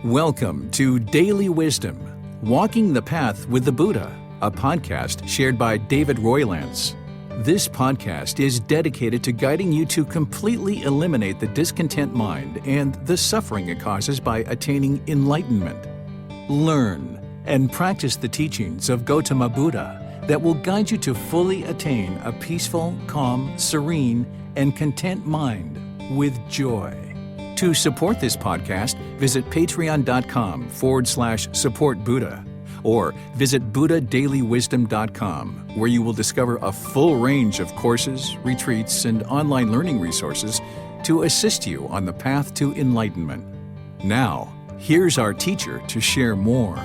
Welcome to Daily Wisdom, Walking the Path with the Buddha, a podcast shared by David Roylance. This podcast is dedicated to guiding you to completely eliminate the discontent mind and the suffering it causes by attaining enlightenment. Learn and practice the teachings of Gotama Buddha that will guide you to fully attain a peaceful, calm, serene, and content mind with joy. To support this podcast, visit patreon.com/support Buddha or visit buddhadailywisdom.com, where you will discover a full range of courses, retreats, and online learning resources to assist you on the path to enlightenment. Now, here's our teacher to share more.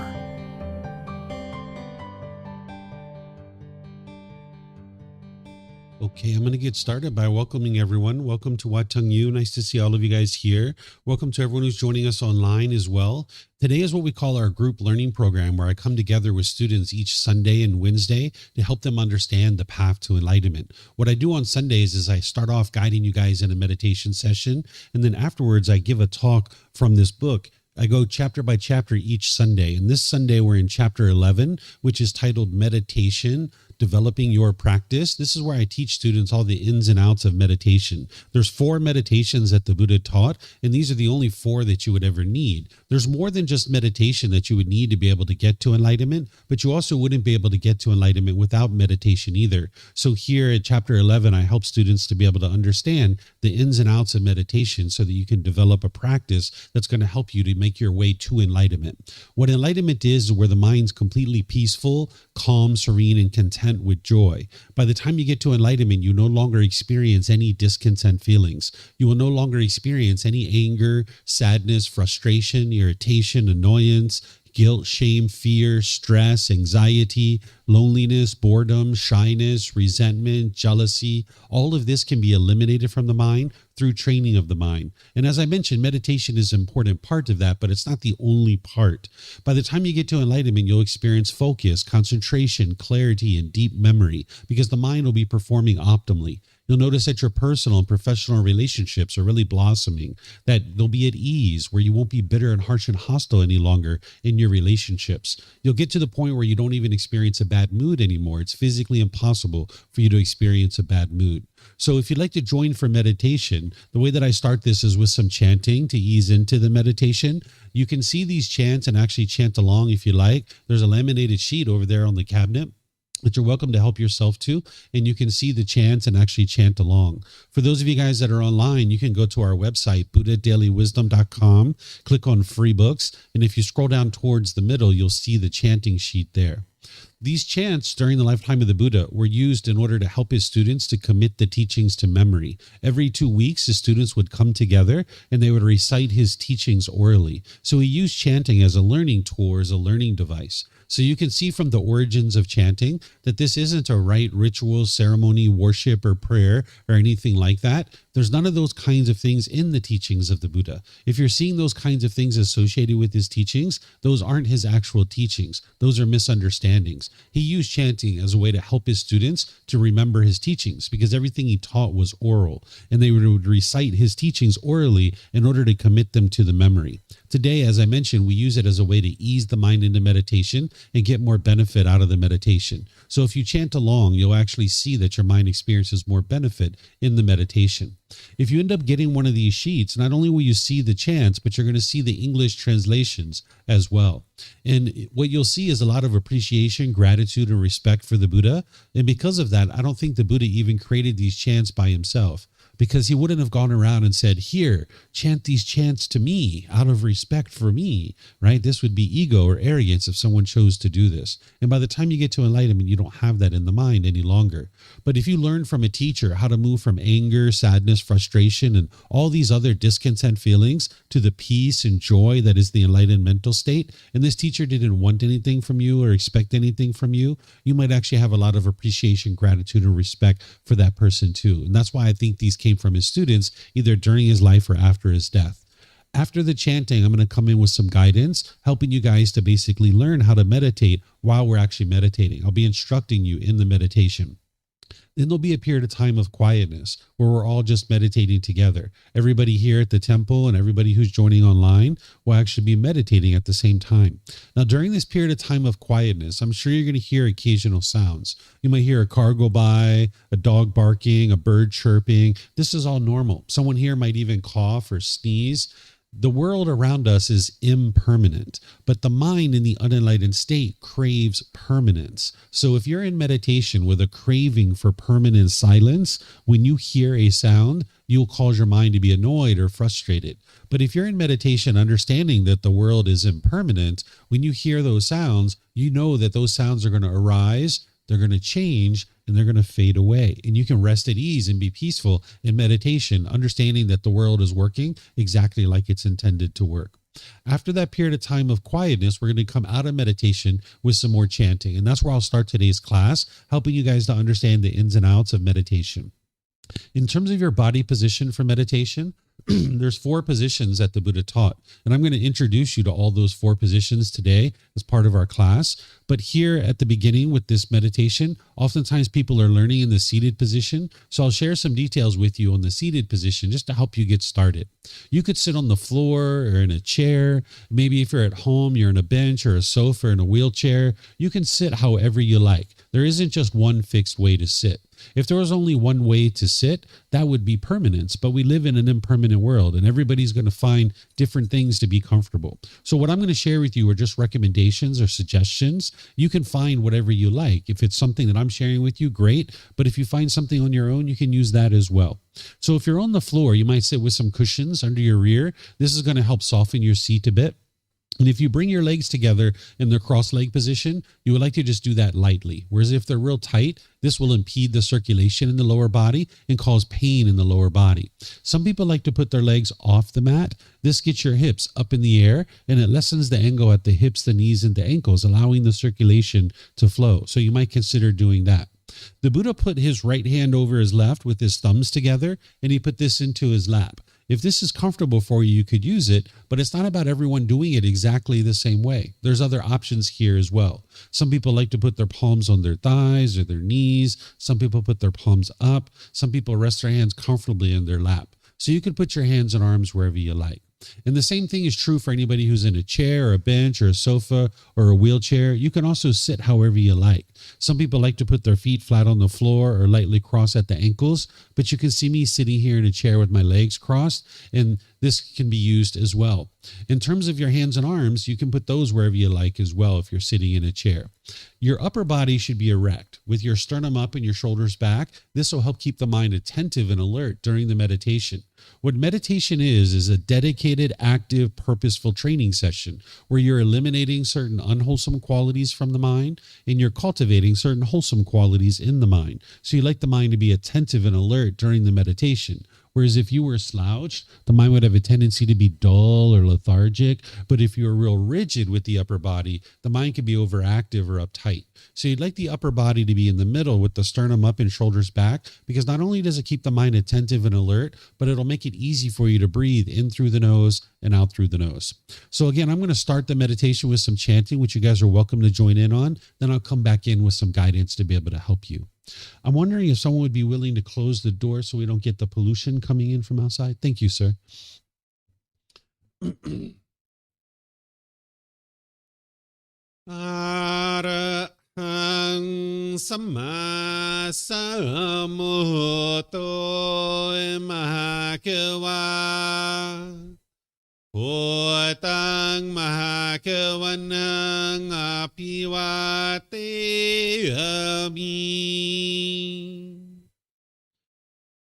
Okay, I'm going to get started by welcoming everyone. Welcome to Tung. Nice to see all of you guys here. Welcome to everyone who's joining us online as well. Today is what we call our group learning program, where I come together with students each Sunday and Wednesday to help them understand the path to enlightenment. What I do on Sundays is I start off guiding you guys in a meditation session, and then afterwards I give a talk from this book. I go chapter by chapter each Sunday, and this Sunday we're in chapter 11, which is titled Meditation, Developing Your Practice. This is where I teach students all the ins and outs of meditation. There's 4 meditations that the Buddha taught, and these are the only 4 that you would ever need. There's more than just meditation that you would need to be able to get to enlightenment, but you also wouldn't be able to get to enlightenment without meditation either. So here at chapter 11, I help students to be able to understand the ins and outs of meditation so that you can develop a practice that's going to help you to make your way to enlightenment. What enlightenment is where the mind's completely peaceful, calm, serene, and content with joy. By the time you get to enlightenment, you no longer experience any discontent feelings. You will no longer experience any anger, sadness, frustration, irritation, annoyance, guilt, shame, fear, stress, anxiety, loneliness, boredom, shyness, resentment, jealousy. All of this can be eliminated from the mind through training of the mind. And as I mentioned, meditation is an important part of that, but it's not the only part. By the time you get to enlightenment, you'll experience focus, concentration, clarity, and deep memory, because the mind will be performing optimally. You'll notice that your personal and professional relationships are really blossoming, that they'll be at ease, where you won't be bitter and harsh and hostile any longer in your relationships. You'll get to the point where you don't even experience a bad mood anymore. It's physically impossible for you to experience a bad mood. So if you'd like to join for meditation, the way that I start this is with some chanting to ease into the meditation. You can see these chants and actually chant along if you like. There's a laminated sheet over there on the cabinet that you're welcome to help yourself to, and you can see the chants and actually chant along. For those of you guys that are online, you can go to our website, buddhadailywisdom.com, click on free books, and if you scroll down towards the middle, you'll see the chanting sheet there. These chants during the lifetime of the Buddha were used in order to help his students to commit the teachings to memory. Every 2 weeks, his students would come together and they would recite his teachings orally. So he used chanting as a learning tool, as a learning device. So you can see from the origins of chanting that this isn't a rite, ritual, ceremony, worship, or prayer, or anything like that. There's none of those kinds of things in the teachings of the Buddha. If you're seeing those kinds of things associated with his teachings, those aren't his actual teachings. Those are misunderstandings. He used chanting as a way to help his students to remember his teachings, because everything he taught was oral, and they would recite his teachings orally in order to commit them to the memory. Today, as I mentioned, we use it as a way to ease the mind into meditation and get more benefit out of the meditation. So if you chant along, you'll actually see that your mind experiences more benefit in the meditation. If you end up getting one of these sheets, not only will you see the chants, but you're going to see the English translations as well. And what you'll see is a lot of appreciation, gratitude, and respect for the Buddha. And because of that, I don't think the Buddha even created these chants by himself, because he wouldn't have gone around and said, here, chant these chants to me out of respect for me, right? This would be ego or arrogance if someone chose to do this. And by the time you get to enlightenment, you don't have that in the mind any longer. But if you learn from a teacher how to move from anger, sadness, frustration, and all these other discontent feelings to the peace and joy that is the enlightened mental state, and this teacher didn't want anything from you or expect anything from you, you might actually have a lot of appreciation, gratitude, and respect for that person too. And that's why I think these came from his students, either during his life or after his death. After the chanting, I'm going to come in with some guidance, helping you guys to basically learn how to meditate while we're actually meditating. I'll be instructing you in the meditation. Then there'll be a period of time of quietness where we're all just meditating together. Everybody here at the temple and everybody who's joining online will actually be meditating at the same time. Now, during this period of time of quietness, I'm sure you're going to hear occasional sounds. You might hear a car go by, a dog barking, a bird chirping. This is all normal. Someone here might even cough or sneeze. The world around us is impermanent, but the mind in the unenlightened state craves permanence. So if you're in meditation with a craving for permanent silence, when you hear a sound, you'll cause your mind to be annoyed or frustrated. But if you're in meditation understanding that the world is impermanent, when you hear those sounds, you know that those sounds are going to arise, they're going to change, and they're going to fade away. And you can rest at ease and be peaceful in meditation, understanding that the world is working exactly like it's intended to work. After that period of time of quietness, we're going to come out of meditation with some more chanting. And that's where I'll start today's class, helping you guys to understand the ins and outs of meditation. In terms of your body position for meditation, there's 4 positions that the Buddha taught. And I'm going to introduce you to all those 4 positions today as part of our class. But here at the beginning with this meditation, oftentimes people are learning in the seated position. So I'll share some details with you on the seated position just to help you get started. You could sit on the floor or in a chair. Maybe if you're at home, you're in a bench or a sofa or in a wheelchair. You can sit however you like. There isn't just one fixed way to sit. If there was only one way to sit, that would be permanence. But we live in an impermanent world, and everybody's going to find different things to be comfortable. So what I'm going to share with you are just recommendations or suggestions. You can find whatever you like. If it's something that I'm sharing with you, great. But if you find something on your own, you can use that as well. So if you're on the floor, you might sit with some cushions under your rear. This is going to help soften your seat a bit. And if you bring your legs together in the cross-leg position, you would like to just do that lightly. Whereas if they're real tight, this will impede the circulation in the lower body and cause pain in the lower body. Some people like to put their legs off the mat. This gets your hips up in the air, and it lessens the angle at the hips, the knees, and the ankles, allowing the circulation to flow. So you might consider doing that. The Buddha put his right hand over his left with his thumbs together, and he put this into his lap. If this is comfortable for you, you could use it, but it's not about everyone doing it exactly the same way. There's other options here as well. Some people like to put their palms on their thighs or their knees. Some people put their palms up. Some people rest their hands comfortably in their lap. So you can put your hands and arms wherever you like. And the same thing is true for anybody who's in a chair or a bench or a sofa or a wheelchair. You can also sit however you like. Some people like to put their feet flat on the floor or lightly cross at the ankles, but you can see me sitting here in a chair with my legs crossed, and this can be used as well. In terms of your hands and arms, you can put those wherever you like as well if you're sitting in a chair. Your upper body should be erect with your sternum up and your shoulders back. This will help keep the mind attentive and alert during the meditation. What meditation is a dedicated, active, purposeful training session where you're eliminating certain unwholesome qualities from the mind and you're cultivating certain wholesome qualities in the mind. So you like the mind to be attentive and alert during the meditation. Whereas if you were slouched, the mind would have a tendency to be dull or lethargic. But if you're real rigid with the upper body, the mind can be overactive or uptight. So you'd like the upper body to be in the middle with the sternum up and shoulders back, because not only does it keep the mind attentive and alert, but it'll make it easy for you to breathe in through the nose and out through the nose. So again, I'm going to start the meditation with some chanting, which you guys are welcome to join in on. Then I'll come back in with some guidance to be able to help you. I'm wondering if someone would be willing to close the door so we don't get the pollution coming in from outside. Thank you, sir. Arahang Samma Sambuddho Mahakawa Bhutang Mahakavanang Apivate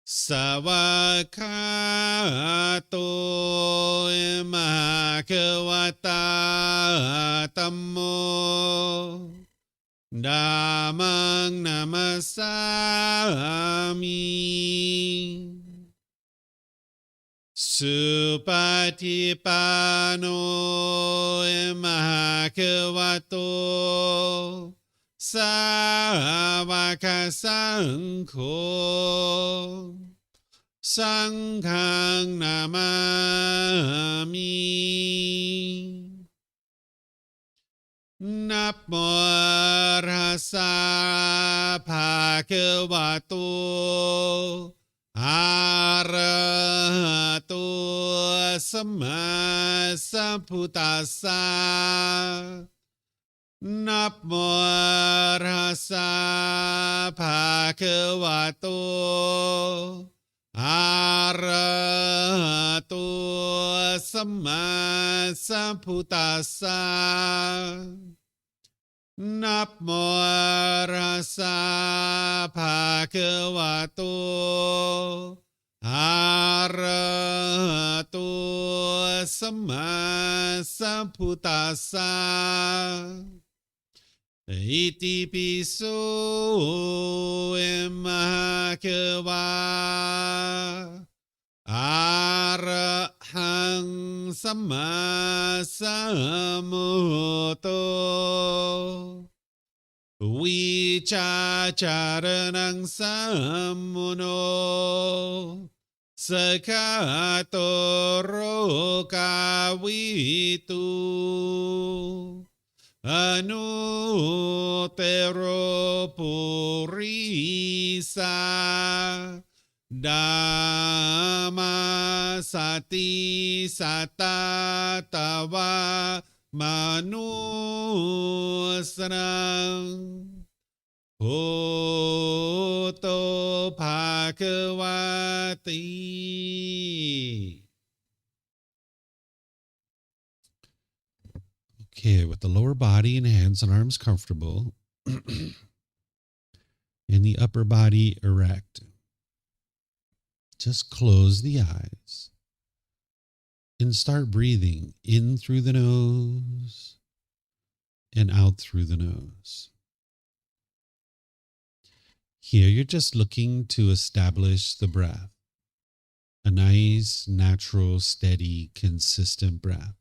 Savakato Mahakavata Tammo Dhammang Namasami Supatipano Mahakavato Savaka Sankho Sanghang Namami. นะโมตัสสะภะคะวะโตอะระหะโตสัมมาสัมพุทธัสสะนะโมตัสสะภะคะวะโตอะระหะโตสัมมาสัมพุทธัสสะนะโมตัสสะภะคะวะโตอะระหะโตสัมมาสัมพุทธัสสะอิติปิโสเอมะคะวะอะระหังสัมมาสัมพุทโธวิชาจารณังสัมมุโนสกขาโตโรกาวิตูอนุเตโรปุริสาดามาสติสัตตาตวามนุสนังโหโตภาควาติ Okay, with the lower body and hands and arms comfortable, and the upper body erect, just close the eyes and start breathing in through the nose and out through the nose. Here, you're just looking to establish the breath, a nice, natural, steady, consistent breath.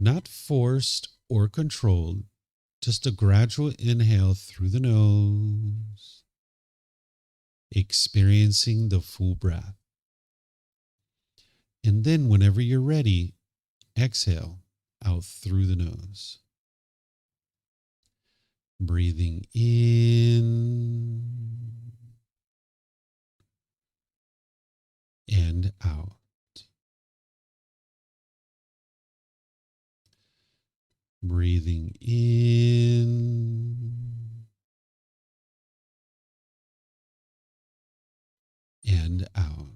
Not forced or controlled, just a gradual inhale through the nose, experiencing the full breath. And then, whenever you're ready, exhale out through the nose. Breathing in and out. Breathing in and out.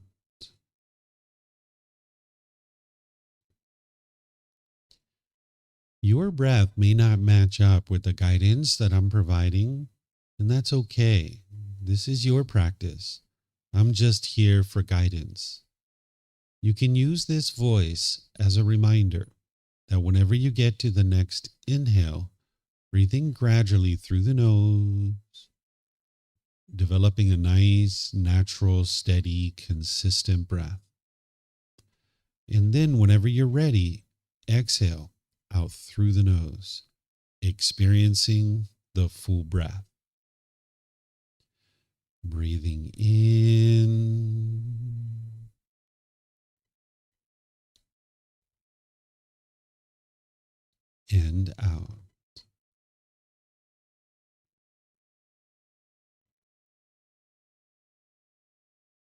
Your breath may not match up with the guidance that I'm providing, and that's okay. This is your practice. I'm just here for guidance. You can use this voice as a reminder that whenever you get to the next inhale, breathing gradually through the nose, developing a nice, natural, steady, consistent breath. And then whenever you're ready, exhale out through the nose, experiencing the full breath. Breathing in and out.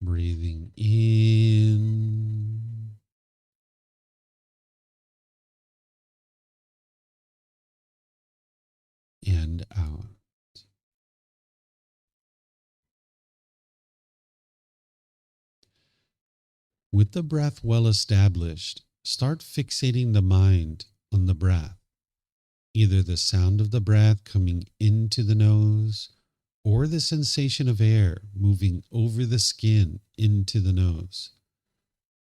Breathing in and out. With the breath well established, start fixating the mind on the breath, either the sound of the breath coming into the nose or the sensation of air moving over the skin into the nose.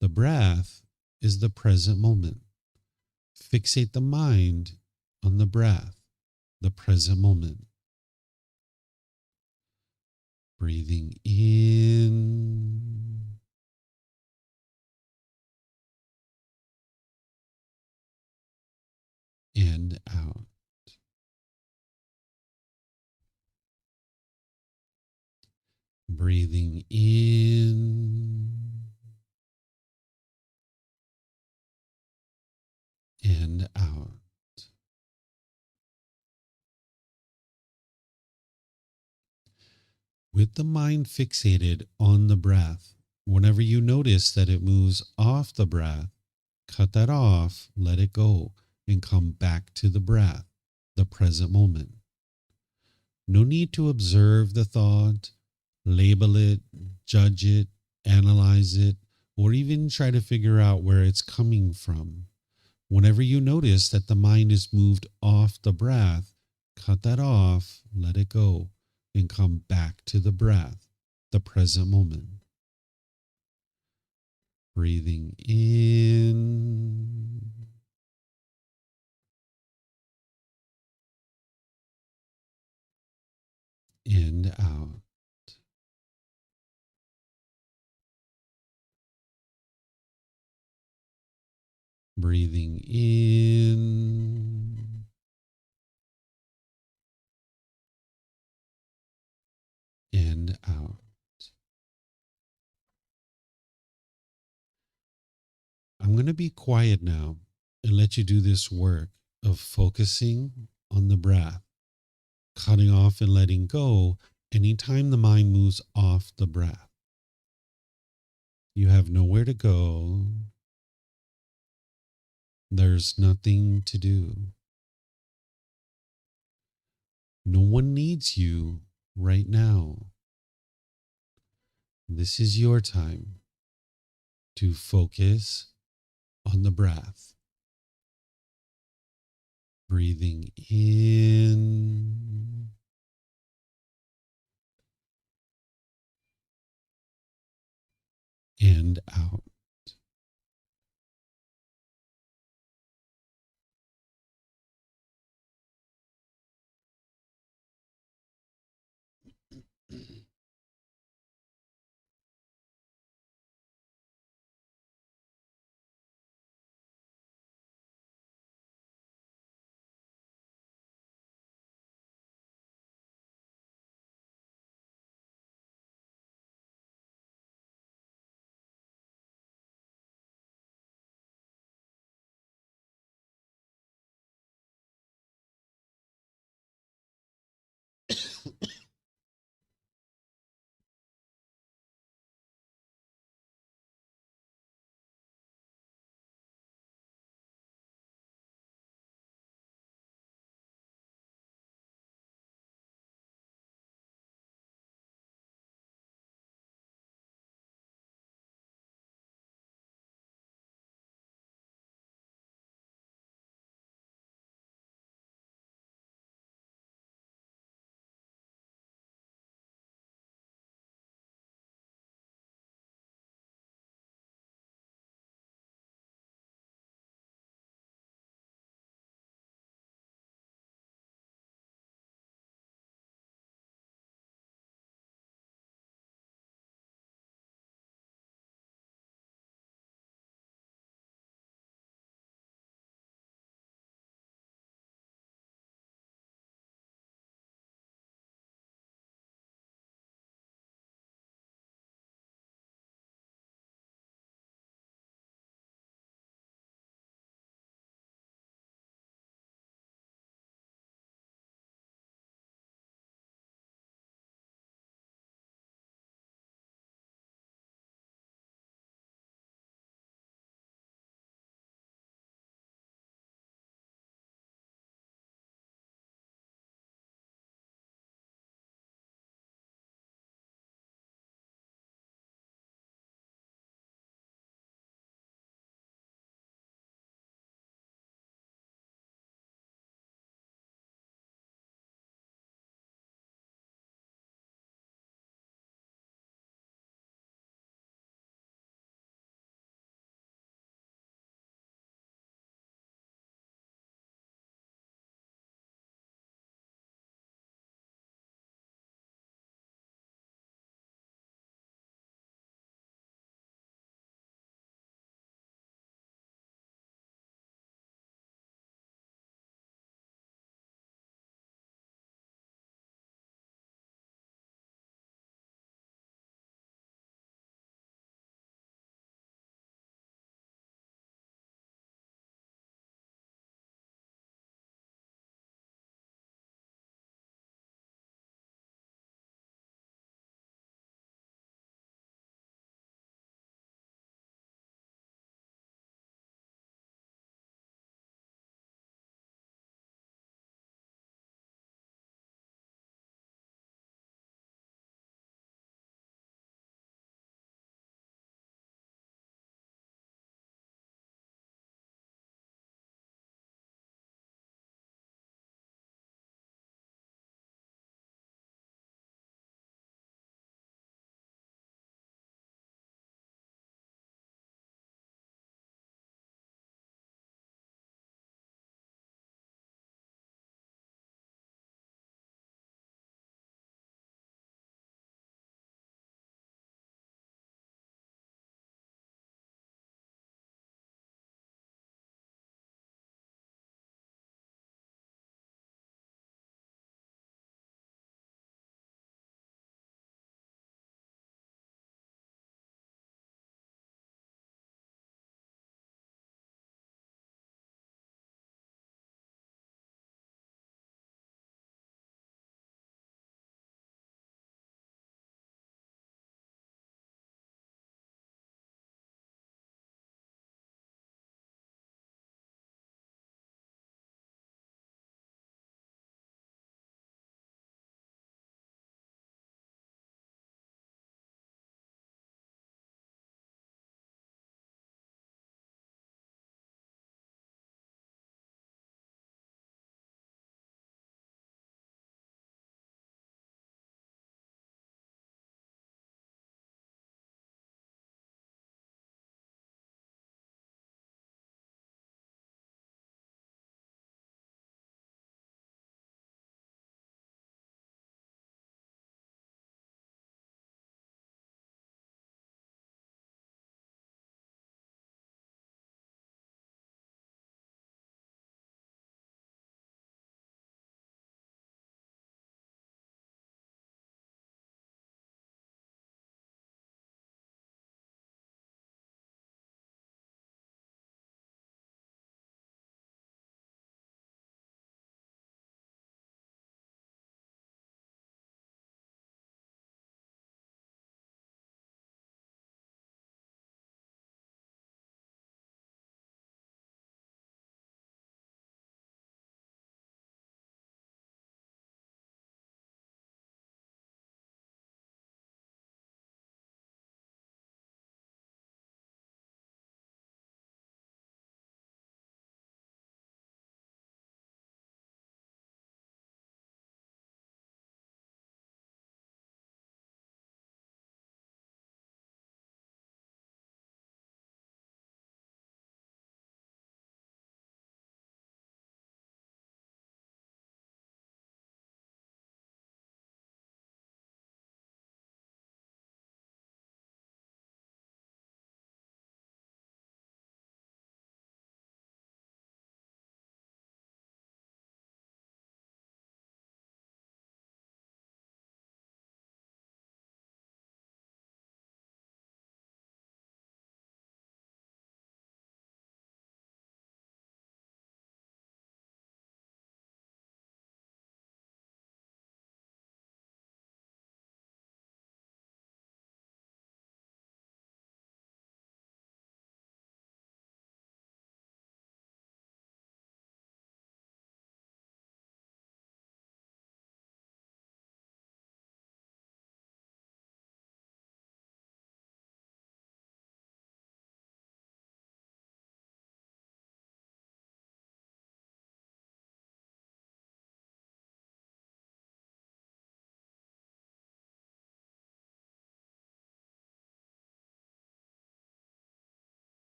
The breath is the present moment. Fixate the mind on the breath, the present moment. Breathing in and out. Breathing in and out. With the mind fixated on the breath, whenever you notice that it moves off the breath, cut that off, let it go, and come back to the breath, the present moment. No need to observe the thought, label it, judge it, analyze it, or even try to figure out where it's coming from. Whenever you notice that the mind is moved off the breath, cut that off, let it go, and come back to the breath, the present moment. Breathing in and out. Breathing in and out. I'm going to be quiet now and let you do this work of focusing on the breath, cutting off and letting go anytime the mind moves off the breath. You have nowhere to go. There's nothing to do. No one needs you right now. This is your time to focus on the breath. Breathing in and out.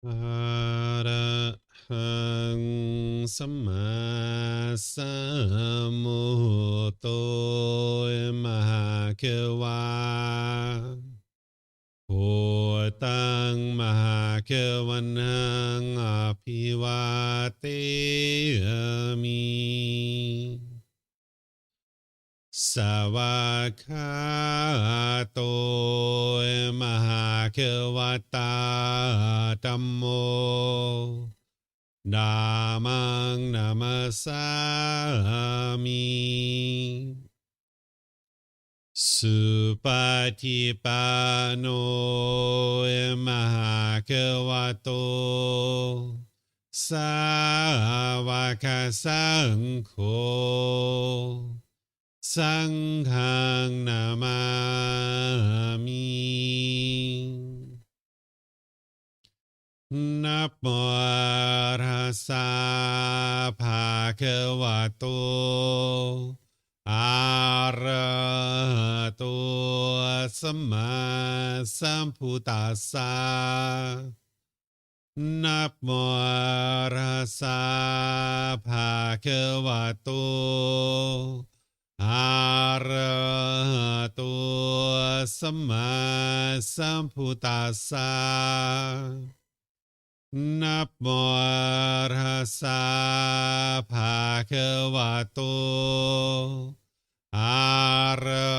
Arahang Samma Sambuddho Mahakewa Bhutang Mahakewanang Apivateyami Savakato Mahakevata Dhammo Dhammang Namasami Supatipano Mahakevato Savakasangho Sanghang Namami Namo Tassa Bhagavato Arahato Samma Sambuddhassa Namo Tassa Bhagavato Arahato Samma Sambuddhassa Namo Tassa Bhagavato Arahato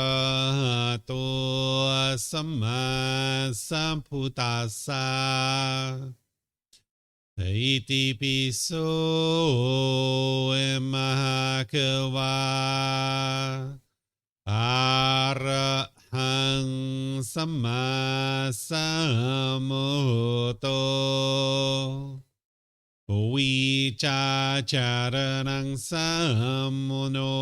Samma Sambuddhassa Iti piso Mahakeva Arahang Samma Sambuddho Vicacaranang Sammuno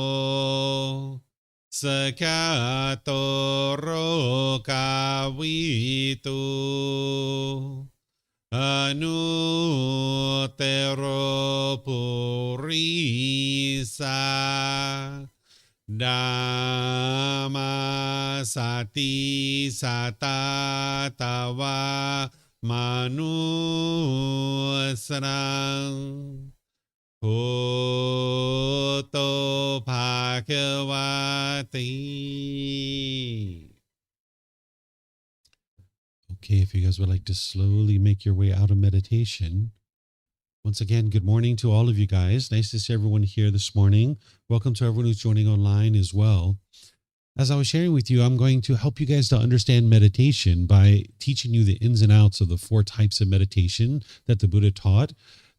Sakato Rokavitu Anutero Purisa Dhamma Sati Satatawa Manusrang Bhutto Bhagavati. Okay, if you guys would like to slowly make your way out of meditation. Once again, good morning to all of you guys. Nice to see everyone here this morning. Welcome to everyone who's joining online as well. As I was sharing with you, I'm going to help you guys to understand meditation by teaching you the ins and outs of the 4 types of meditation that the Buddha taught.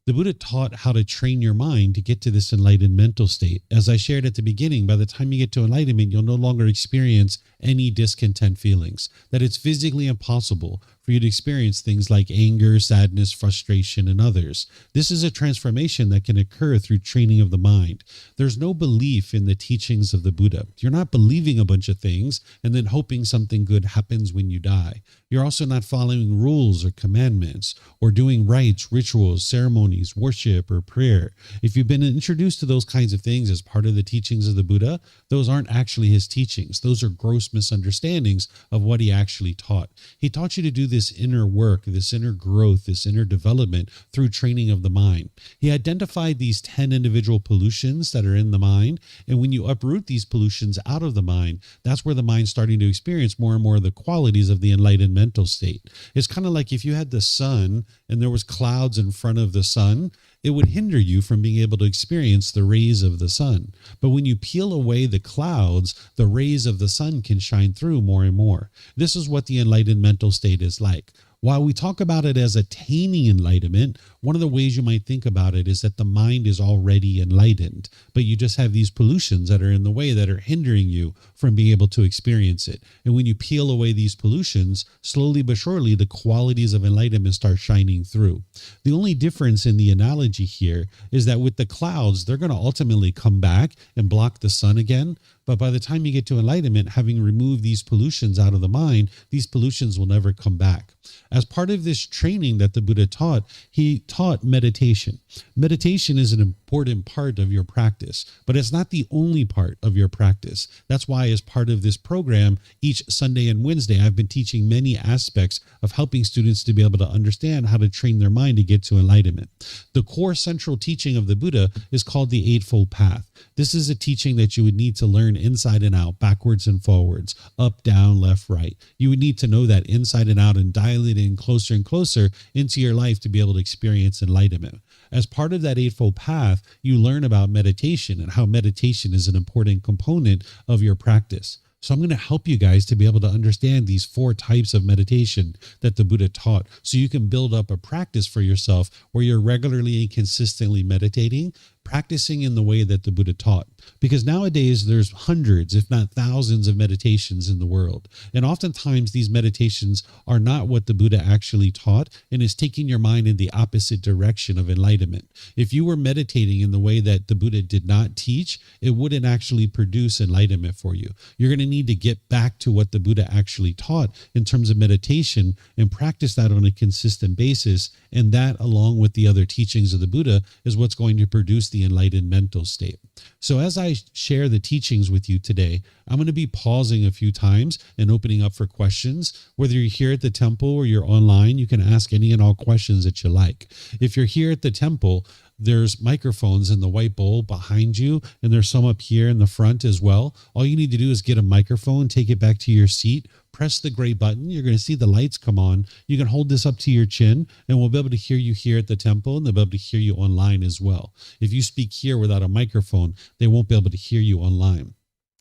The Buddha taught how to train your mind to get to this enlightened mental state. As I shared at the beginning, by the time you get to enlightenment, you'll no longer experience any discontent feelings, that it's physically impossible for you to experience things like anger, sadness, frustration, and others. This is a transformation that can occur through training of the mind. There's no belief in the teachings of the Buddha. You're not believing a bunch of things and then hoping something good happens when you die. You're also not following rules or commandments or doing rites, rituals, ceremonies, worship, or prayer. If you've been introduced to those kinds of things as part of the teachings of the Buddha, those aren't actually his teachings. Those are gross misunderstandings of what he actually taught. He taught you to do this inner work, this inner growth, this inner development through training of the mind. He identified these 10 individual pollutions that are in the mind, and when you uproot these pollutions out of the mind, that's where the mind's starting to experience more and more of the qualities of the enlightened mental state. It's kind of like if you had the sun and there was clouds in front of the sun, it would hinder you from being able to experience the rays of the sun. But when you peel away the clouds, the rays of the sun can shine through more and more. This is what the enlightened mental state is like. While we talk about it as attaining enlightenment, one of the ways you might think about it is that the mind is already enlightened, but you just have these pollutions that are in the way that are hindering you from being able to experience it. And when you peel away these pollutions, slowly but surely, the qualities of enlightenment start shining through. The only difference in the analogy here is that with the clouds, they're going to ultimately come back and block the sun again. But by the time you get to enlightenment, having removed these pollutions out of the mind, these pollutions will never come back. As part of this training that the Buddha taught, he taught meditation. Meditation is an important part of your practice, but it's not the only part of your practice. That's why, as part of this program, each Sunday and Wednesday, I've been teaching many aspects of helping students to be able to understand how to train their mind to get to enlightenment. The core central teaching of the Buddha is called the Eightfold Path. This is a teaching that you would need to learn inside and out, backwards and forwards, up, down, left, right. You would need to know that inside and out and dial it in closer and closer into your life to be able to experience enlightenment. As part of that Eightfold Path, you learn about meditation and how meditation is an important component of your practice. So I'm going to help you guys to be able to understand these 4 types of meditation that the Buddha taught, so you can build up a practice for yourself where you're regularly and consistently meditating, practicing in the way that the Buddha taught. Because nowadays there's hundreds, if not thousands, of meditations in the world. And oftentimes these meditations are not what the Buddha actually taught, and is taking your mind in the opposite direction of enlightenment. If you were meditating in the way that the Buddha did not teach, it wouldn't actually produce enlightenment for you. You're going to need to get back to what the Buddha actually taught in terms of meditation and practice that on a consistent basis. And that, along with the other teachings of the Buddha, is what's going to produce the enlightened mental state. So as I share the teachings with you today, I'm going to be pausing a few times and opening up for questions. Whether you're here at the temple or you're online, you can ask any and all questions that you like. If you're here at the temple, there's microphones in the white bowl behind you, and there's some up here in the front as well. All you need to do is get a microphone, take it back to your seat, press the gray button. You're going to see the lights come on. You can hold this up to your chin, and we'll be able to hear you here at the temple, and they'll be able to hear you online as well. If you speak here without a microphone, they won't be able to hear you online.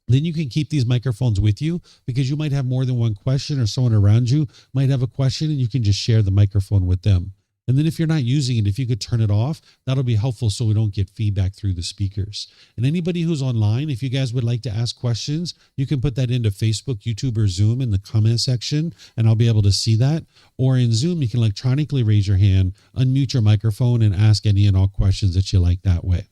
Then you can keep these microphones with you, because you might have more than one question, or someone around you might have a question, and you can just share the microphone with them. And then if you're not using it, if you could turn it off, that'll be helpful so we don't get feedback through the speakers. And anybody who's online, if you guys would like to ask questions, you can put that into Facebook, YouTube, or Zoom in the comment section, and I'll be able to see that. Or in Zoom, you can electronically raise your hand, unmute your microphone, and ask any and all questions that you like that way.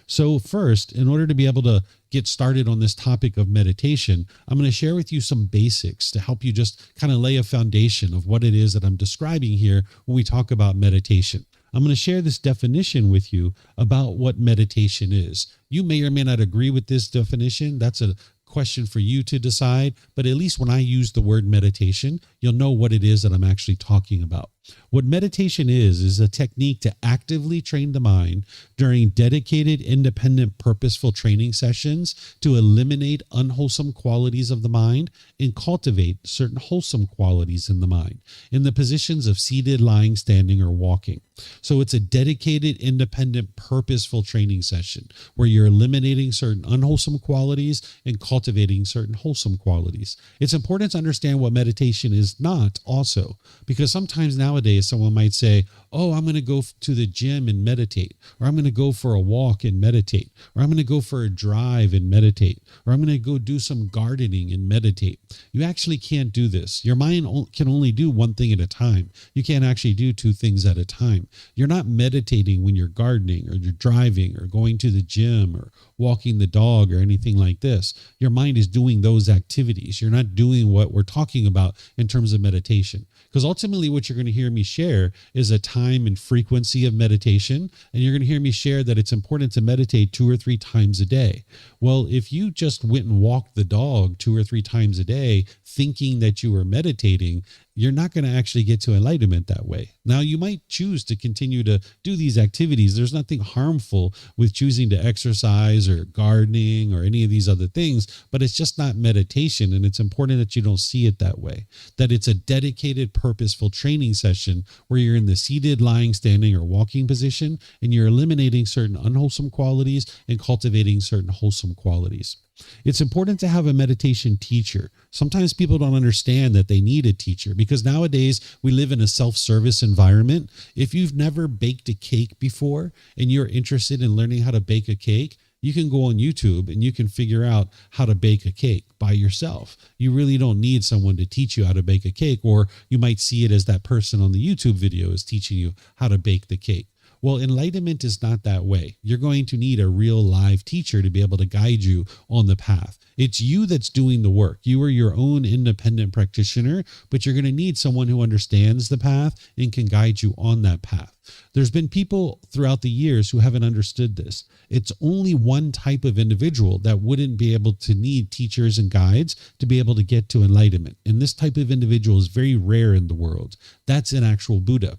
So first, in order to be able to get started on this topic of meditation, I'm going to share with you some basics to help you just kind of lay a foundation of what it is that I'm describing here when we talk about meditation. I'm going to share this definition with you about what meditation is. You may or may not agree with this definition. That's a question for you to decide, but at least when I use the word meditation, you'll know what it is that I'm actually talking about. What meditation is a technique to actively train the mind during dedicated, independent, purposeful training sessions to eliminate unwholesome qualities of the mind and cultivate certain wholesome qualities in the mind in the positions of seated, lying, standing, or walking. So it's a dedicated, independent, purposeful training session where you're eliminating certain unwholesome qualities and cultivating certain wholesome qualities. It's important to understand what meditation is not also, because sometimes nowadays someone might say, oh, I'm going to go to the gym and meditate, or I'm going to go for a walk and meditate, or I'm going to go for a drive and meditate, or I'm going to go do some gardening and meditate. You actually can't do this. Your mind can only do one thing at a time. You can't actually do 2 things at a time. You're not meditating when you're gardening or you're driving or going to the gym or walking the dog or anything like this. Your mind is doing those activities. You're not doing what we're talking about in terms of meditation. Because ultimately what you're going to hear me share is a time and frequency of meditation. And you're going to hear me share that it's important to meditate 2 or 3 times a day. Well, if you just went and walked the dog 2 or 3 times a day thinking that you were meditating, you're not going to actually get to enlightenment that way. Now, you might choose to continue to do these activities. There's nothing harmful with choosing to exercise or gardening or any of these other things, but it's just not meditation. And it's important that you don't see it that way, that it's a dedicated, purposeful training session where you're in the seated, lying, standing, or walking position, and you're eliminating certain unwholesome qualities and cultivating certain wholesome qualities. It's important to have a meditation teacher. Sometimes people don't understand that they need a teacher because nowadays we live in a self-service environment. If you've never baked a cake before and you're interested in learning how to bake a cake, you can go on YouTube and you can figure out how to bake a cake by yourself. You really don't need someone to teach you how to bake a cake, or you might see it as that person on the YouTube video is teaching you how to bake the cake. Well, enlightenment is not that way. You're going to need a real live teacher to be able to guide you on the path. It's you that's doing the work. You are your own independent practitioner, but you're going to need someone who understands the path and can guide you on that path. There's been people throughout the years who haven't understood this. It's only one type of individual that wouldn't be able to need teachers and guides to be able to get to enlightenment. And this type of individual is very rare in the world. That's an actual Buddha.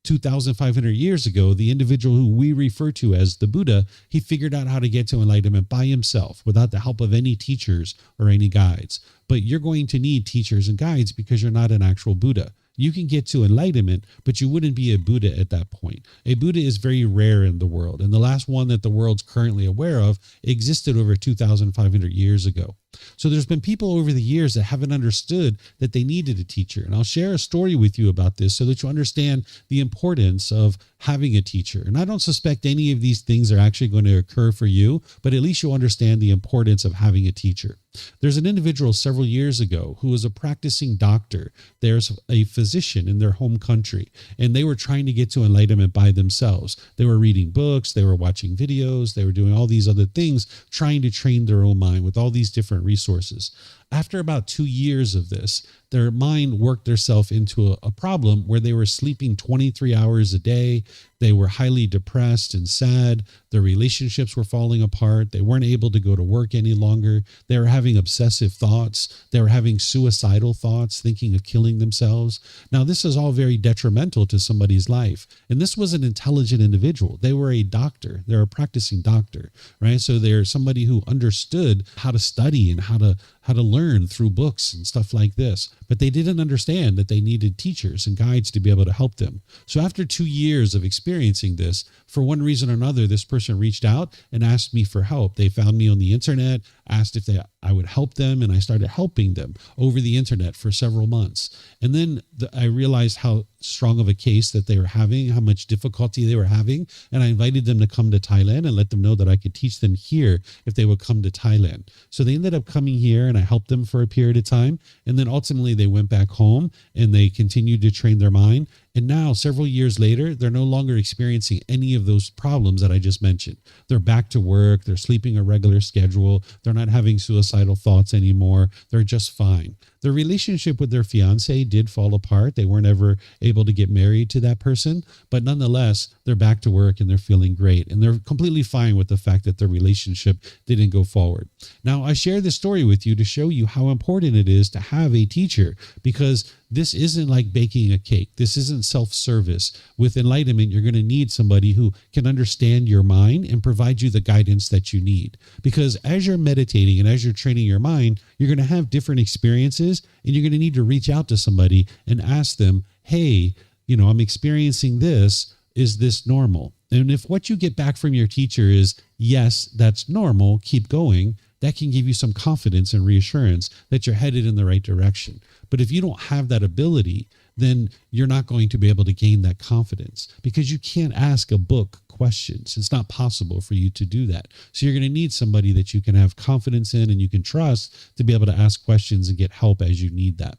2,500 years ago, the individual who we refer to as the Buddha, he figured out how to get to enlightenment by himself without the help of any teachers or any guides. But you're going to need teachers and guides because you're not an actual Buddha. You can get to enlightenment, but you wouldn't be a Buddha at that point. A Buddha is very rare in the world, and the last one that the world's currently aware of existed over 2,500 years ago. So there's been people over the years that haven't understood that they needed a teacher. And I'll share a story with you about this so that you understand the importance of having a teacher. And I don't suspect any of these things are actually going to occur for you, but at least you'll understand the importance of having a teacher. There's an individual several years ago who was a practicing doctor. There's a physician in their home country, and they were trying to get to enlightenment by themselves. They were reading books, they were watching videos, they were doing all these other things, trying to train their own mind with all these different resources. After about 2 years of this, their mind worked themselves into a problem where they were sleeping 23 hours a day. They were highly depressed and sad. Their relationships were falling apart. They weren't able to go to work any longer. They were having obsessive thoughts. They were having suicidal thoughts, thinking of killing themselves. Now, this is all very detrimental to somebody's life. And this was an intelligent individual. They were a doctor. They're a practicing doctor, right? So they're somebody who understood how to study and how to learn through books and stuff like this. But they didn't understand that they needed teachers and guides to be able to help them. So after 2 years of experiencing this, for one reason or another, this person reached out and asked me for help. They found me on the internet, asked if I would help them, and I started helping them over the internet for several months. And then I realized how strong of a case that they were having, how much difficulty they were having, and I invited them to come to Thailand and let them know that I could teach them here if they would come to Thailand. So they ended up coming here, and I helped them for a period of time, and then ultimately they went back home and they continued to train their mind. And now, several years later, they're no longer experiencing any of those problems that I just mentioned. They're back to work. They're sleeping a regular schedule. They're not having suicidal thoughts anymore. They're just fine. Their relationship with their fiance did fall apart. They weren't ever able to get married to that person. But nonetheless, they're back to work and they're feeling great. And they're completely fine with the fact that their relationship didn't go forward. Now, I share this story with you to show you how important it is to have a teacher, because this isn't like baking a cake. This isn't self-service. With enlightenment, you're going to need somebody who can understand your mind and provide you the guidance that you need. Because as you're meditating and as you're training your mind, you're going to have different experiences, and you're going to need to reach out to somebody and ask them, hey, I'm experiencing this. Is this normal? And if what you get back from your teacher is, yes, that's normal, keep going, that can give you some confidence and reassurance that you're headed in the right direction. But if you don't have that ability, then you're not going to be able to gain that confidence, because you can't ask a book questions. It's not possible for you to do that. So you're going to need somebody that you can have confidence in and you can trust to be able to ask questions and get help as you need that.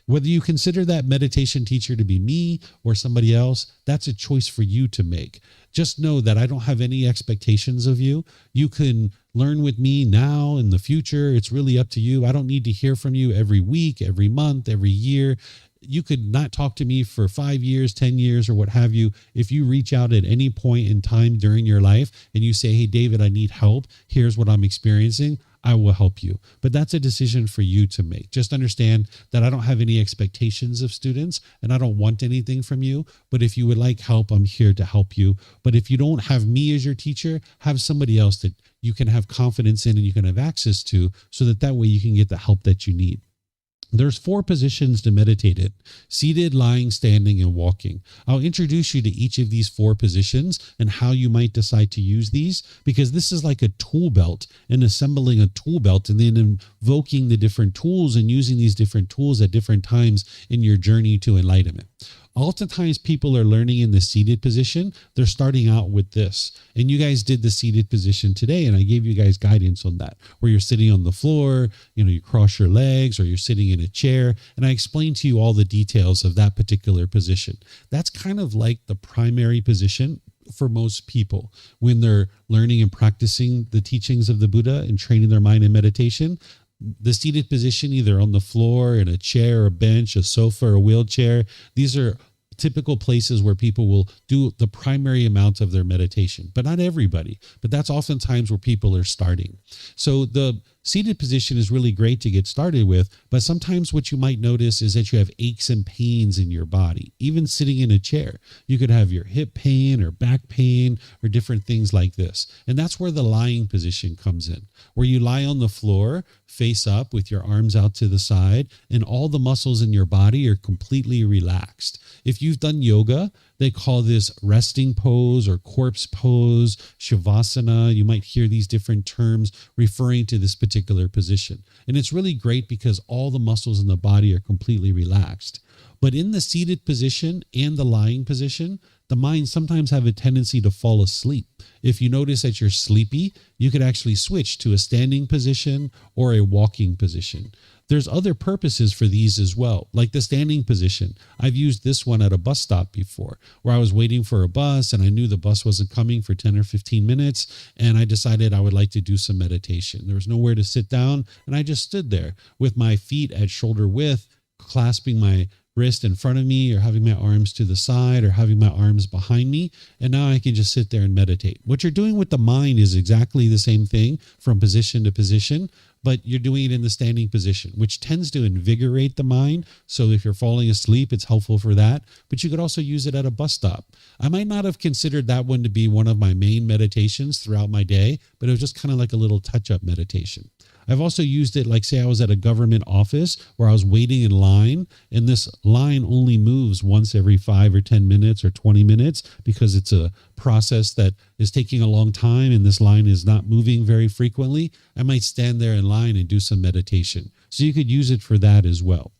Whether you consider that meditation teacher to be me or somebody else, that's a choice for you to make. Just know that I don't have any expectations of you. You can learn with me now, in the future. It's really up to you. I don't need to hear from you every week, every month, every year. You could not talk to me for 5 years, 10 years, or what have you. If you reach out at any point in time during your life and you say, hey, David, I need help. Here's what I'm experiencing. I will help you. But that's a decision for you to make. Just understand that I don't have any expectations of students and I don't want anything from you. But if you would like help, I'm here to help you. But if you don't have me as your teacher, have somebody else that you can have confidence in and you can have access to, so that way you can get the help that you need. There's 4 positions to meditate in: seated, lying, standing, and walking. I'll introduce you to each of these 4 positions and how you might decide to use these, because this is like a tool belt, and assembling a tool belt and then invoking the different tools and using these different tools at different times in your journey to enlightenment. Oftentimes people are learning in the seated position. They're starting out with this. And you guys did the seated position today, and I gave you guys guidance on that, where you're sitting on the floor, you cross your legs, or you're sitting in a chair. And I explained to you all the details of that particular position. That's kind of like the primary position for most people when they're learning and practicing the teachings of the Buddha and training their mind in meditation. The seated position, either on the floor, in a chair, a bench, a sofa, or a wheelchair, these are typical places where people will do the primary amount of their meditation, but not everybody. But that's oftentimes where people are starting. So the seated position is really great to get started with, but sometimes what you might notice is that you have aches and pains in your body, even sitting in a chair. You could have your hip pain or back pain or different things like this. And that's where the lying position comes in, where you lie on the floor, face up with your arms out to the side, and all the muscles in your body are completely relaxed. If you've done yoga, they call this resting pose or corpse pose, shavasana. You might hear these different terms referring to this particular position. And it's really great because all the muscles in the body are completely relaxed. But in the seated position and the lying position, the mind sometimes have a tendency to fall asleep. If you notice that you're sleepy, you could actually switch to a standing position or a walking position. There's other purposes for these as well, like the standing position. I've used this one at a bus stop before, where I was waiting for a bus and I knew the bus wasn't coming for 10 or 15 minutes, and I decided I would like to do some meditation. There was nowhere to sit down, and I just stood there with my feet at shoulder width, clasping my wrist in front of me, or having my arms to the side, or having my arms behind me. And now I can just sit there and meditate. What you're doing with the mind is exactly the same thing from position to position, but you're doing it in the standing position, which tends to invigorate the mind. So if you're falling asleep, it's helpful for that. But you could also use it at a bus stop. I might not have considered that one to be one of my main meditations throughout my day, but it was just kind of like a little touch-up meditation. I've also used it, like say I was at a government office where I was waiting in line, and this line only moves once every 5 or 10 minutes or 20 minutes because it's a process that is taking a long time and this line is not moving very frequently. I might stand there in line and do some meditation. So you could use it for that as well.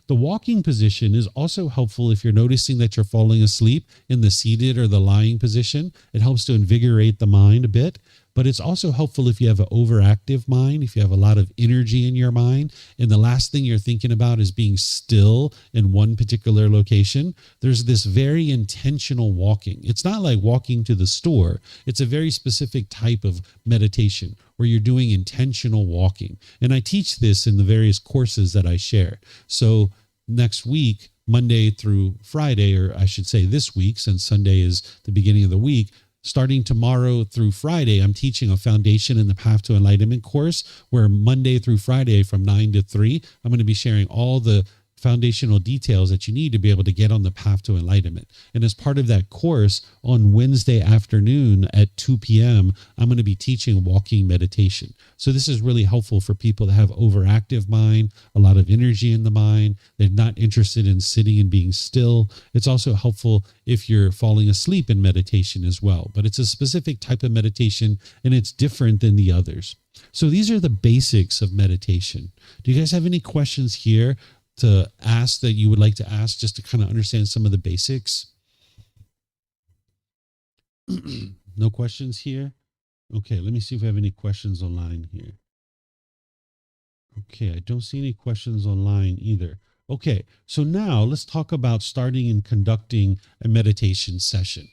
The walking position is also helpful if you're noticing that you're falling asleep in the seated or the lying position. It helps to invigorate the mind a bit. But it's also helpful if you have an overactive mind, if you have a lot of energy in your mind, and the last thing you're thinking about is being still in one particular location. There's this very intentional walking. It's not like walking to the store. It's a very specific type of meditation where you're doing intentional walking. And I teach this in the various courses that I share. So next week, Monday through Friday, or I should say this week, since Sunday is the beginning of the week, starting tomorrow through Friday, I'm teaching a Foundation in the Path to Enlightenment course where Monday through Friday from 9 to 3, I'm going to be sharing all the foundational details that you need to be able to get on the path to enlightenment. And as part of that course, on Wednesday afternoon at 2 p.m., I'm going to be teaching walking meditation. So this is really helpful for people that have overactive mind, a lot of energy in the mind. They're not interested in sitting and being still. It's also helpful if you're falling asleep in meditation as well. But it's a specific type of meditation, and it's different than the others. So these are the basics of meditation. Do you guys have any questions here to ask that you would like to ask, just to kind of understand some of the basics? No questions here? Okay, let me see if we have any questions online here. Okay, I don't see any questions online either. Okay, so now let's talk about starting and conducting a meditation session.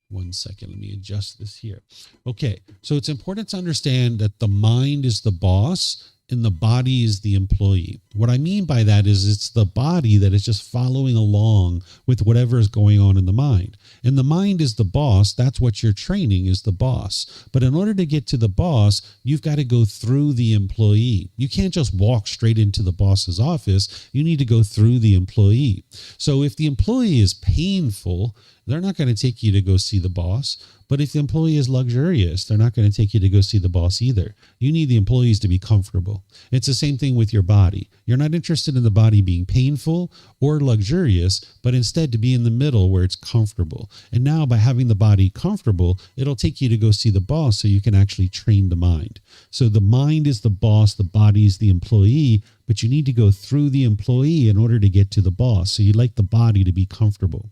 One second, let me adjust this here. Okay, so it's important to understand that the mind is the boss and the body is the employee. What I mean by that is it's the body that is just following along with whatever is going on in the mind. And the mind is the boss. That's what you're training, is the boss. But in order to get to the boss, you've got to go through the employee. You can't just walk straight into the boss's office. You need to go through the employee. So if the employee is painful, they're not going to take you to go see the boss. But if the employee is luxurious, they're not going to take you to go see the boss either. You need the employees to be comfortable. It's the same thing with your body. You're not interested in the body being painful or luxurious, but instead to be in the middle where it's comfortable. And now by having the body comfortable, it'll take you to go see the boss so you can actually train the mind. So the mind is the boss, the body is the employee, but you need to go through the employee in order to get to the boss. So you'd like the body to be comfortable.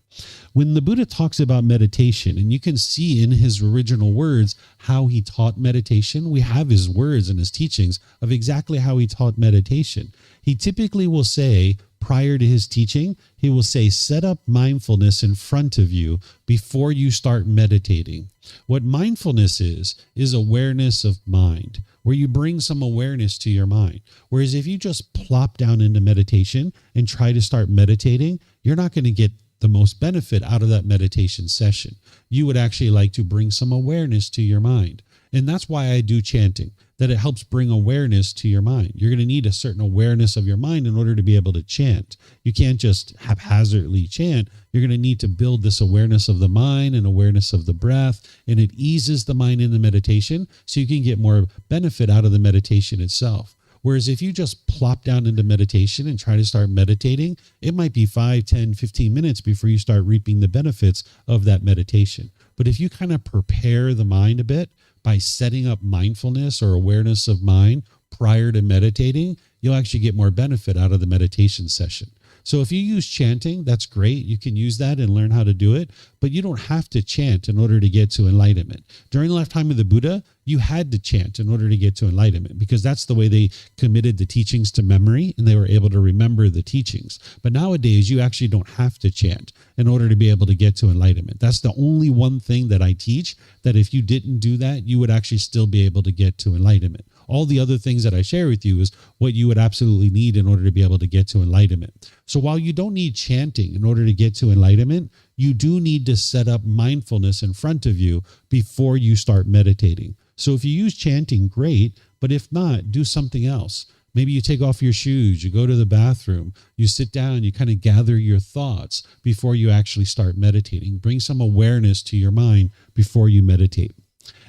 When the Buddha talks about meditation, and you can see in his original words how he taught meditation, we have his words and his teachings of exactly how he taught meditation. He typically will say, prior to his teaching, he will say, set up mindfulness in front of you before you start meditating. What mindfulness is awareness of mind, where you bring some awareness to your mind. Whereas if you just plop down into meditation and try to start meditating, you're not going to get the most benefit out of that meditation session. You would actually like to bring some awareness to your mind. And that's why I do chanting, that it helps bring awareness to your mind. You're going to need a certain awareness of your mind in order to be able to chant. You can't just haphazardly chant. You're going to need to build this awareness of the mind and awareness of the breath, and it eases the mind in the meditation so you can get more benefit out of the meditation itself. Whereas if you just plop down into meditation and try to start meditating, it might be 5, 10, 15 minutes before you start reaping the benefits of that meditation. But if you kind of prepare the mind a bit by setting up mindfulness or awareness of mind prior to meditating, you'll actually get more benefit out of the meditation session. So if you use chanting, that's great. You can use that and learn how to do it, but you don't have to chant in order to get to enlightenment. During the lifetime of the Buddha, you had to chant in order to get to enlightenment because that's the way they committed the teachings to memory and they were able to remember the teachings. But nowadays, you actually don't have to chant in order to be able to get to enlightenment. That's the only one thing that I teach, that if you didn't do that, you would actually still be able to get to enlightenment. All the other things that I share with you is what you would absolutely need in order to be able to get to enlightenment. So while you don't need chanting in order to get to enlightenment, you do need to set up mindfulness in front of you before you start meditating. So if you use chanting, great, but if not, do something else. Maybe you take off your shoes, you go to the bathroom, you sit down, you kind of gather your thoughts before you actually start meditating. Bring some awareness to your mind before you meditate.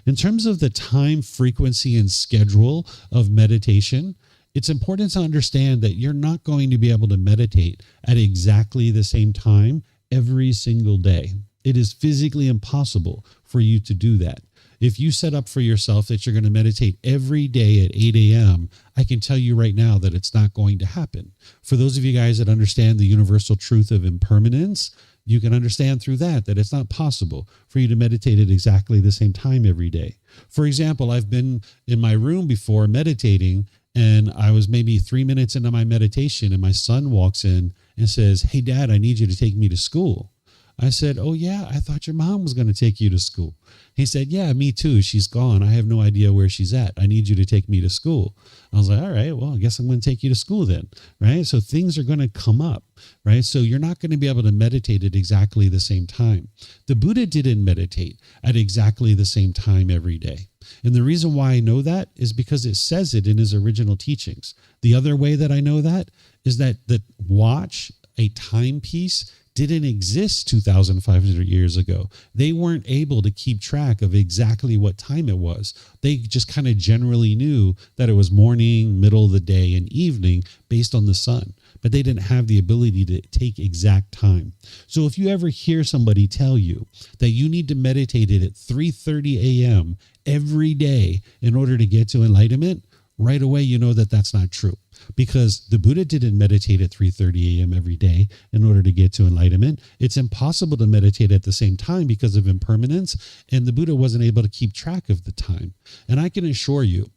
In terms of the time, frequency, and schedule of meditation, it's important to understand that you're not going to be able to meditate at exactly the same time every single day. It is physically impossible for you to do that. If you set up for yourself that you're going to meditate every day at 8 a.m., I can tell you right now that it's not going to happen. For those of you guys that understand the universal truth of impermanence, you can understand through that it's not possible for you to meditate at exactly the same time every day. For example, I've been in my room before meditating, and I was maybe 3 minutes into my meditation, and my son walks in and says, "Hey, Dad, I need you to take me to school." I said, "Oh, yeah, I thought your mom was going to take you to school." He said, "Yeah, me too. She's gone. I have no idea where she's at. I need you to take me to school." I was like, "All right, well, I guess I'm going to take you to school then," right? So things are going to come up, right? So you're not going to be able to meditate at exactly the same time. The Buddha didn't meditate at exactly the same time every day. And the reason why I know that is because it says it in his original teachings. The other way that I know that is that the watch, a timepiece, didn't exist 2,500 years ago. They weren't able to keep track of exactly what time it was. They just kind of generally knew that it was morning, middle of the day, and evening based on the sun. But they didn't have the ability to take exact time. So if you ever hear somebody tell you that you need to meditate it at 3:30 a.m. every day in order to get to enlightenment, right away you know that that's not true. Because the Buddha didn't meditate at 3:30 a.m. every day in order to get to enlightenment. It's impossible to meditate at the same time because of impermanence, and the Buddha wasn't able to keep track of the time. And I can assure you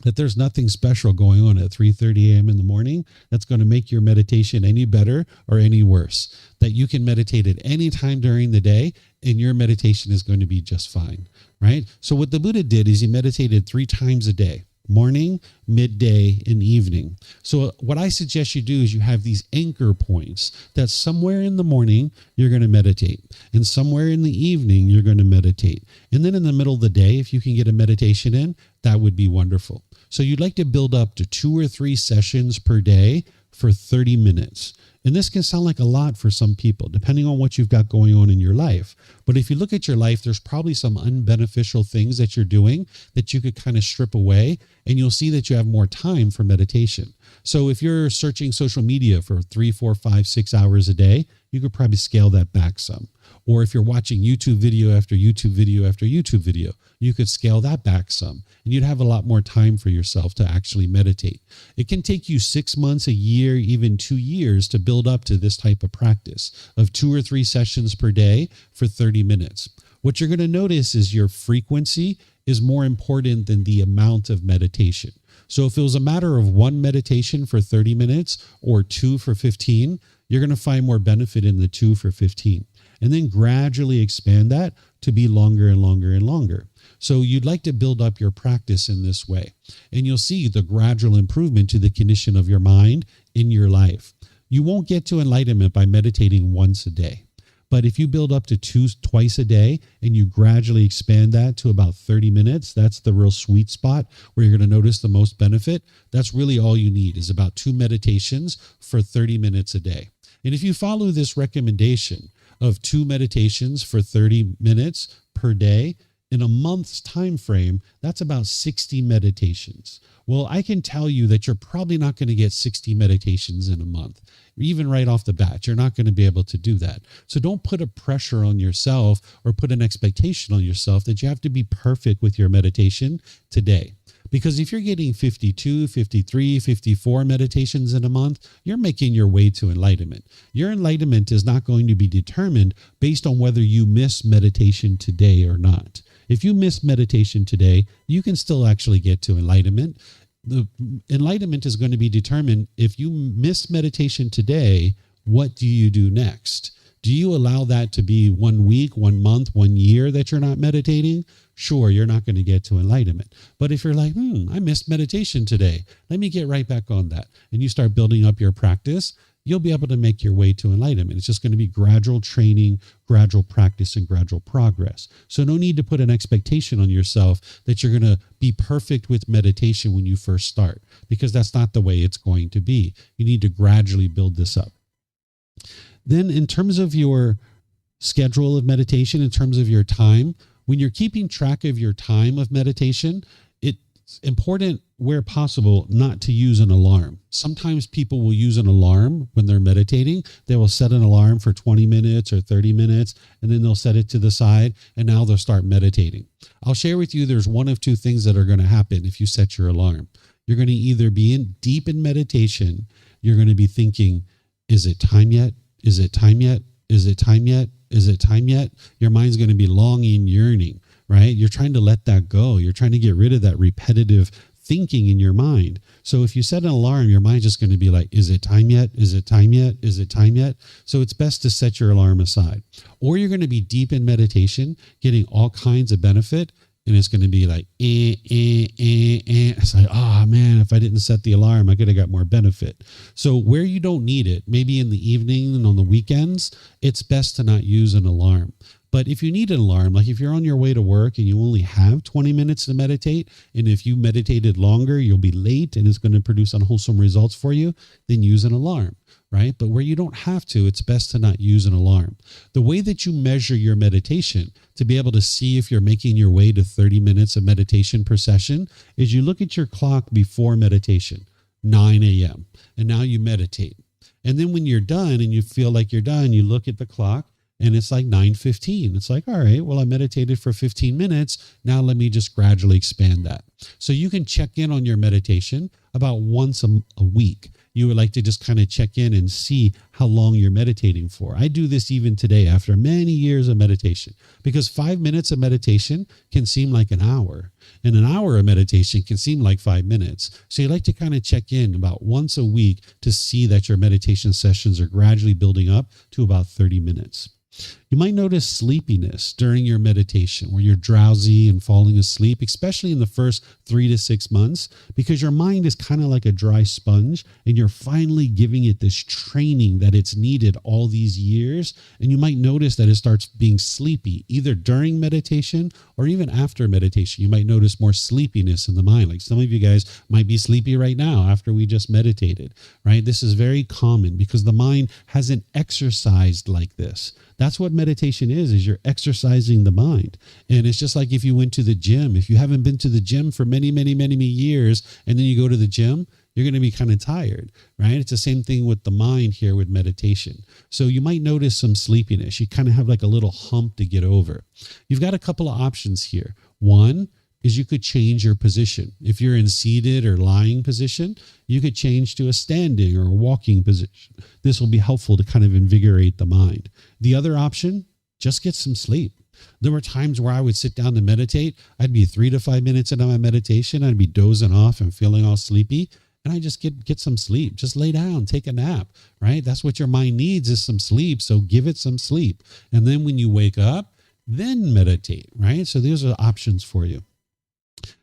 that there's nothing special going on at 3:30 a.m. in the morning that's going to make your meditation any better or any worse. That you can meditate at any time during the day, and your meditation is going to be just fine, right? So what the Buddha did is he meditated 3 times a day. Morning, midday, and evening. So what I suggest you do is you have these anchor points that somewhere in the morning you're going to meditate, and somewhere in the evening you're going to meditate. And then in the middle of the day, if you can get a meditation in, that would be wonderful. So you'd like to build up to 2 or 3 sessions per day for 30 minutes. And this can sound like a lot for some people, depending on what you've got going on in your life. But if you look at your life, there's probably some unbeneficial things that you're doing that you could kind of strip away, and you'll see that you have more time for meditation. So if you're searching social media for 3, 4, 5, 6 hours a day, you could probably scale that back some. Or if you're watching YouTube video after YouTube video after YouTube video, you could scale that back some, and you'd have a lot more time for yourself to actually meditate. It can take you 6 months, a year, even 2 years to build up to this type of practice of 2 or 3 sessions per day for 30 minutes. What you're going to notice is your frequency is more important than the amount of meditation. So if it was a matter of one meditation for 30 minutes or two for 15, you're going to find more benefit in the 2 for 15. And then gradually expand that to be longer and longer and longer. So you'd like to build up your practice in this way. And you'll see the gradual improvement to the condition of your mind in your life. You won't get to enlightenment by meditating once a day. But if you build up to twice a day and you gradually expand that to about 30 minutes, that's the real sweet spot where you're going to notice the most benefit. That's really all you need, is about 2 meditations for 30 minutes a day. And if you follow this recommendation of 2 meditations for 30 minutes per day, in a month's time frame, that's about 60 meditations. Well, I can tell you that you're probably not going to get 60 meditations in a month. Even right off the bat, you're not going to be able to do that. So don't put a pressure on yourself or put an expectation on yourself that you have to be perfect with your meditation today. Because if you're getting 52, 53, 54 meditations in a month, you're making your way to enlightenment. Your enlightenment is not going to be determined based on whether you miss meditation today or not. If you miss meditation today, you can still actually get to enlightenment. The enlightenment is going to be determined if you miss meditation today, what do you do next? Do you allow that to be 1 week, 1 month, 1 year that you're not meditating? Sure, you're not going to get to enlightenment. But if you're like, I missed meditation today, let me get right back on that. And you start building up your practice, you'll be able to make your way to enlightenment. It's just going to be gradual training, gradual practice, and gradual progress. So no need to put an expectation on yourself that you're going to be perfect with meditation when you first start, because that's not the way it's going to be. You need to gradually build this up. Then in terms of your schedule of meditation, in terms of your time, when you're keeping track of your time of meditation, it's important where possible not to use an alarm. Sometimes people will use an alarm when they're meditating. They will set an alarm for 20 minutes or 30 minutes, and then they'll set it to the side, and now they'll start meditating. I'll share with you there's one of two things that are going to happen if you set your alarm. You're going to either be deep in meditation, you're going to be thinking, is it time yet? Is it time yet? Is it time yet? Is it time yet? Your mind's going to be longing, yearning, right? You're trying to let that go. You're trying to get rid of that repetitive thinking in your mind. So if you set an alarm, your mind's just going to be like, is it time yet? Is it time yet? Is it time yet? So it's best to set your alarm aside. Or you're going to be deep in meditation, getting all kinds of benefit, and it's going to be like, It's like, oh man, if I didn't set the alarm, I could have got more benefit. So where you don't need it, maybe in the evening and on the weekends, it's best to not use an alarm. But if you need an alarm, like if you're on your way to work and you only have 20 minutes to meditate, and if you meditated longer, you'll be late and it's going to produce unwholesome results for you, then use an alarm, right? But where you don't have to, it's best to not use an alarm. The way that you measure your meditation to be able to see if you're making your way to 30 minutes of meditation per session is you look at your clock before meditation, 9 a.m., and now you meditate. And then when you're done and you feel like you're done, you look at the clock, and it's like 9:15. It's like, all right, well, I meditated for 15 minutes. Now let me just gradually expand that. So you can check in on your meditation about once a week. You would like to just kind of check in and see how long you're meditating for. I do this even today after many years of meditation, because 5 minutes of meditation can seem like an hour, and an hour of meditation can seem like 5 minutes. So you like to kind of check in about once a week to see that your meditation sessions are gradually building up to about 30 minutes. You might notice sleepiness during your meditation, where you're drowsy and falling asleep, especially in the first 3 to 6 months, because your mind is kind of like a dry sponge and you're finally giving it this training that it's needed all these years. And you might notice that it starts being sleepy either during meditation or even after meditation. You might notice more sleepiness in the mind. Like some of you guys might be sleepy right now after we just meditated, right? This is very common because the mind hasn't exercised like this. That's what meditation is you're exercising the mind. And it's just like if you went to the gym. If you haven't been to the gym for many years, and then you go to the gym, you're going to be kind of tired, right? It's the same thing with the mind here with meditation. So you might notice some sleepiness. You kind of have like a little hump to get over. You've got a couple of options here. One is you could change your position. If you're in seated or lying position, you could change to a standing or a walking position. This will be helpful to kind of invigorate the mind. The other option, just get some sleep. There were times where I would sit down to meditate. I'd be 3 to 5 minutes into my meditation. I'd be dozing off and feeling all sleepy. And I just get some sleep. Just lay down, take a nap, right? That's what your mind needs, is some sleep. So give it some sleep. And then when you wake up, then meditate, right? So those are options for you.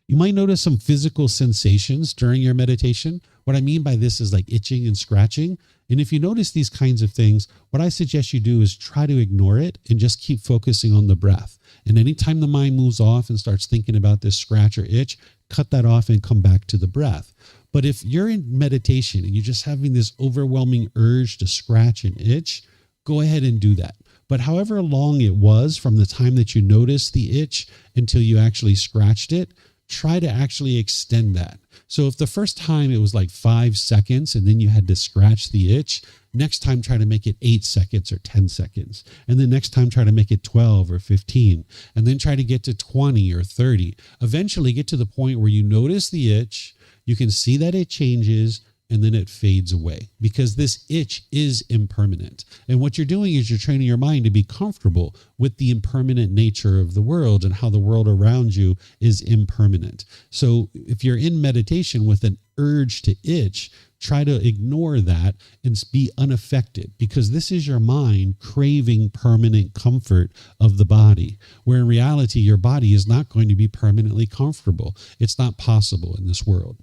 You might notice some physical sensations during your meditation. What I mean by this is like itching and scratching. And if you notice these kinds of things, what I suggest you do is try to ignore it and just keep focusing on the breath. And anytime the mind moves off and starts thinking about this scratch or itch, cut that off and come back to the breath. But if you're in meditation and you're just having this overwhelming urge to scratch and itch, go ahead and do that. But however long it was from the time that you noticed the itch until you actually scratched it, try to actually extend that. So if the first time it was like 5 seconds and then you had to scratch the itch, next time try to make it 8 seconds or 10 seconds. And then next time try to make it 12 or 15. And then try to get to 20 or 30. Eventually get to the point where you notice the itch, you can see that it changes, and then it fades away, because this itch is impermanent. And what you're doing is you're training your mind to be comfortable with the impermanent nature of the world and how the world around you is impermanent. So if you're in meditation with an urge to itch, try to ignore that and be unaffected, because this is your mind craving permanent comfort of the body, where in reality, your body is not going to be permanently comfortable. It's not possible in this world.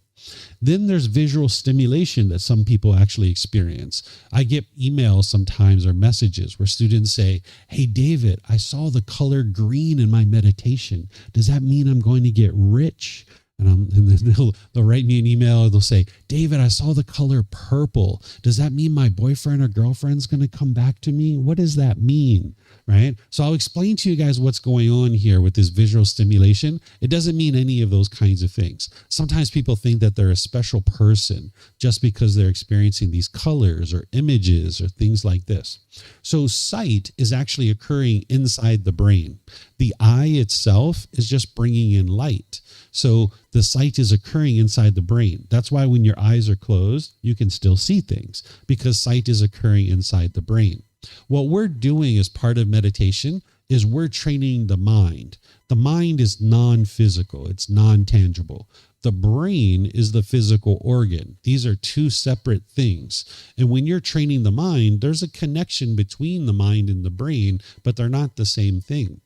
Then there's visual stimulation that some people actually experience. I get emails sometimes or messages where students say, "Hey, David, I saw the color green in my meditation. Does that mean I'm going to get rich?" And then they'll write me an email, or they'll say, "David, I saw the color purple. Does that mean my boyfriend or girlfriend's going to come back to me? What does that mean?" Right? So I'll explain to you guys what's going on here with this visual stimulation. It doesn't mean any of those kinds of things. Sometimes people think that they're a special person just because they're experiencing these colors or images or things like this. So sight is actually occurring inside the brain. The eye itself is just bringing in light. So the sight is occurring inside the brain. That's why when your eyes are closed, you can still see things, because sight is occurring inside the brain. What we're doing as part of meditation is we're training the mind. The mind is non-physical. It's non-tangible. The brain is the physical organ. These are two separate things. And when you're training the mind, there's a connection between the mind and the brain, but they're not the same thing.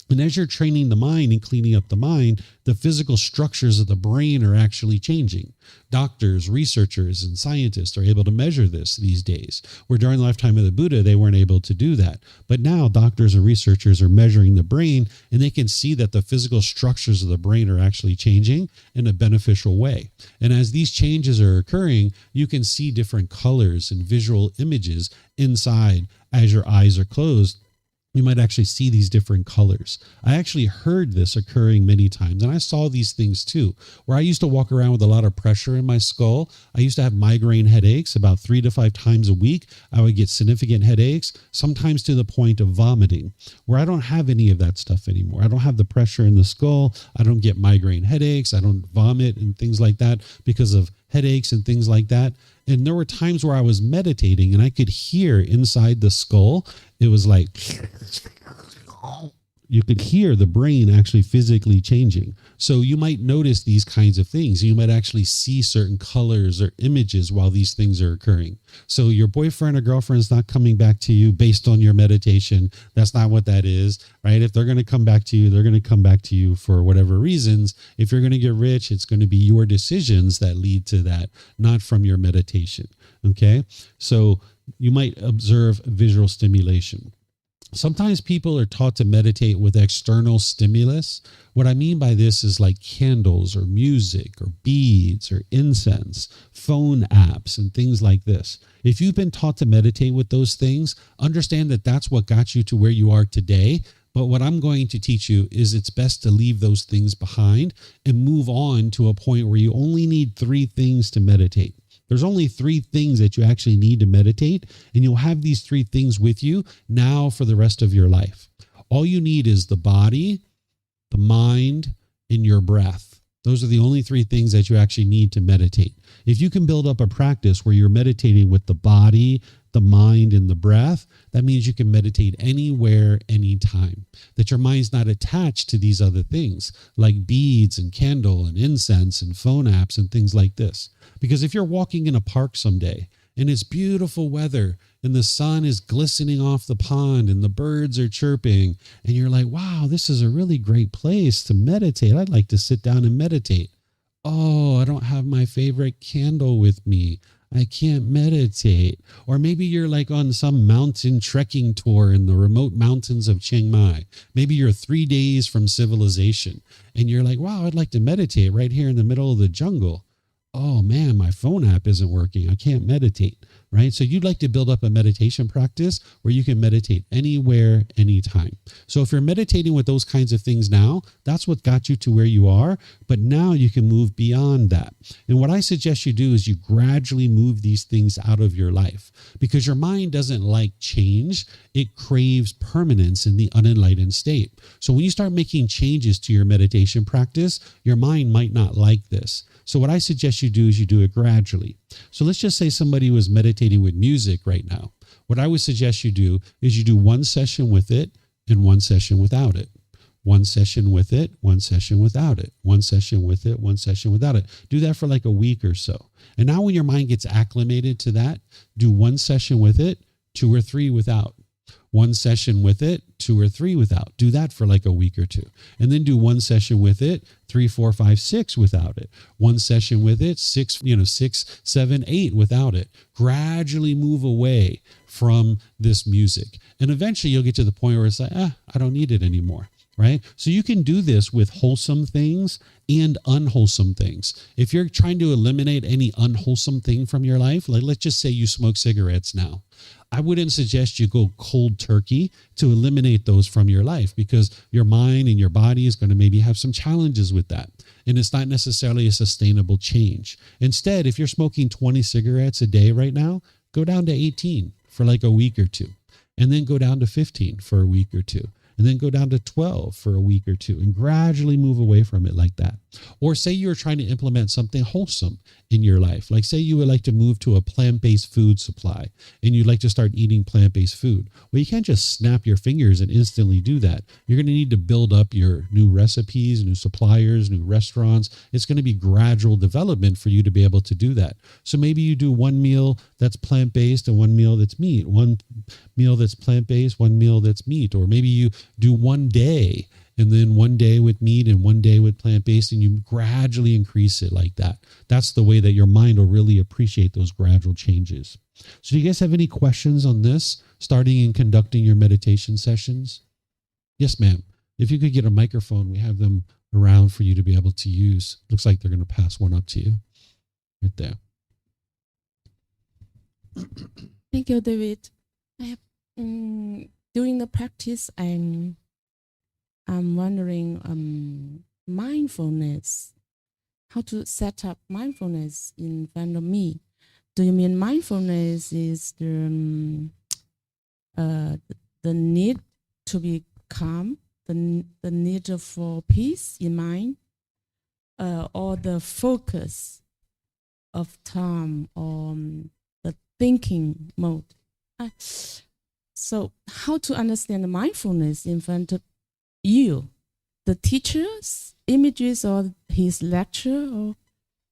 And as you're training the mind and cleaning up the mind, the physical structures of the brain are actually changing. Doctors, researchers, and scientists are able to measure this these days, where during the lifetime of the Buddha, they weren't able to do that. But now doctors and researchers are measuring the brain, and they can see that the physical structures of the brain are actually changing in a beneficial way. And as these changes are occurring, you can see different colors and visual images inside as your eyes are closed. You might actually see these different colors. I actually heard this occurring many times, and I saw these things too, where I used to walk around with a lot of pressure in my skull. I used to have migraine headaches about 3 to 5 times a week. I would get significant headaches, sometimes to the point of vomiting, where I don't have any of that stuff anymore. I don't have the pressure in the skull. I don't get migraine headaches. I don't vomit and things like that because of headaches and things like that. And there were times where I was meditating and I could hear inside the skull, it was like, you could hear the brain actually physically changing. So you might notice these kinds of things. You might actually see certain colors or images while these things are occurring. So your boyfriend or girlfriend is not coming back to you based on your meditation. That's not what that is, right? If they're going to come back to you, they're going to come back to you for whatever reasons. If you're going to get rich, it's going to be your decisions that lead to that, not from your meditation. Okay. So you might observe visual stimulation. Sometimes people are taught to meditate with external stimulus. What I mean by this is like candles or music or beads or incense, phone apps and things like this. If you've been taught to meditate with those things, understand that that's what got you to where you are today. But what I'm going to teach you is it's best to leave those things behind and move on to a point where you only need 3 things to meditate. There's only 3 things that you actually need to meditate, and you'll have these 3 things with you now for the rest of your life. All you need is the body, the mind, and your breath. Those are the only three things that you actually need to meditate. If you can build up a practice where you're meditating with the body, the mind, and the breath, that means you can meditate anywhere, anytime. That your mind's not attached to these other things like beads and candle and incense and phone apps and things like this. Because if you're walking in a park someday and it's beautiful weather and the sun is glistening off the pond and the birds are chirping and you're like, wow, this is a really great place to meditate. I'd like to sit down and meditate. Oh, I don't have my favorite candle with me. I can't meditate. Or maybe you're like on some mountain trekking tour in the remote mountains of Chiang Mai. Maybe you're 3 days from civilization and you're like, wow, I'd like to meditate right here in the middle of the jungle. Oh man, my phone app isn't working. I can't meditate, right? So you'd like to build up a meditation practice where you can meditate anywhere, anytime. So if you're meditating with those kinds of things now, that's what got you to where you are. But now you can move beyond that. And what I suggest you do is you gradually move these things out of your life because your mind doesn't like change. It craves permanence in the unenlightened state. So when you start making changes to your meditation practice, your mind might not like this. So what I suggest you do is you do it gradually. So let's just say somebody was meditating with music right now. What I would suggest you do is you do one session with it and one session without it. One session with it, one session without it. One session with it, one session without it. Do that for like a week or so. And now when your mind gets acclimated to that, do one session with it, 2 or 3 without. One session with it, 2 or 3 without. Do that for like a week or 2. And then do one session with it, 3, 4, 5, 6 without it. One session with it, 6, 7, 8 without it. Gradually move away from this music. And eventually you'll get to the point where it's like, I don't need it anymore. Right? So you can do this with wholesome things and unwholesome things. If you're trying to eliminate any unwholesome thing from your life, like let's just say you smoke cigarettes now. I wouldn't suggest you go cold turkey to eliminate those from your life because your mind and your body is going to maybe have some challenges with that. And it's not necessarily a sustainable change. Instead, if you're smoking 20 cigarettes a day right now, go down to 18 for like a week or 2, and then go down to 15 for a week or 2. And then go down to 12 for a week or 2 and gradually move away from it like that. Or say you're trying to implement something wholesome in your life. Like say you would like to move to a plant-based food supply and you'd like to start eating plant-based food. Well, you can't just snap your fingers and instantly do that. You're going to need to build up your new recipes, new suppliers, new restaurants. It's going to be gradual development for you to be able to do that. So maybe you do one meal that's plant-based and one meal that's meat, one meal that's plant-based, one meal that's meat, or maybe you do one day and then one day with meat and one day with plant-based, and you gradually increase it like that. That's the way that your mind will really appreciate those gradual changes. So do you guys have any questions on this, starting and conducting your meditation sessions? Yes, ma'am. If you could get a microphone, we have them around for you to be able to use. Looks like they're going to pass one up to you right there. Thank you, David. I have during the practice, I'm wondering mindfulness, how to set up mindfulness in front of me. Do you mean mindfulness is the need to be calm, the need for peace in mind, or the focus of time on the thinking mode? So how to understand the mindfulness in front of you, the teacher's images or his lecture or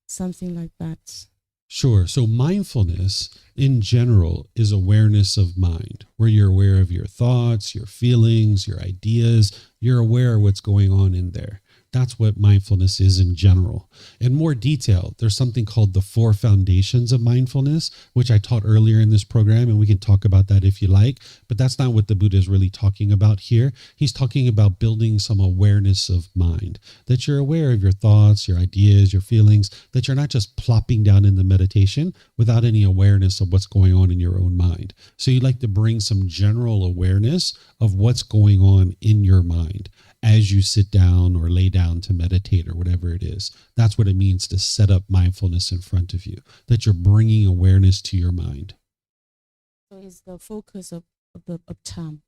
something like that? Sure. So mindfulness in general is awareness of mind, where you're aware of your thoughts, your feelings, your ideas. You're aware of what's going on in there. That's what mindfulness is in general. In more detail, there's something called the 4 foundations of mindfulness, which I taught earlier in this program, and we can talk about that if you like, but that's not what the Buddha is really talking about here. He's talking about building some awareness of mind, that you're aware of your thoughts, your ideas, your feelings, that you're not just plopping down in the meditation without any awareness of what's going on in your own mind. So you'd like to bring some general awareness of what's going on in your mind as you sit down or lay down to meditate or whatever it is. That's what it means to set up mindfulness in front of you, that you're bringing awareness to your mind. So it's the focus of time.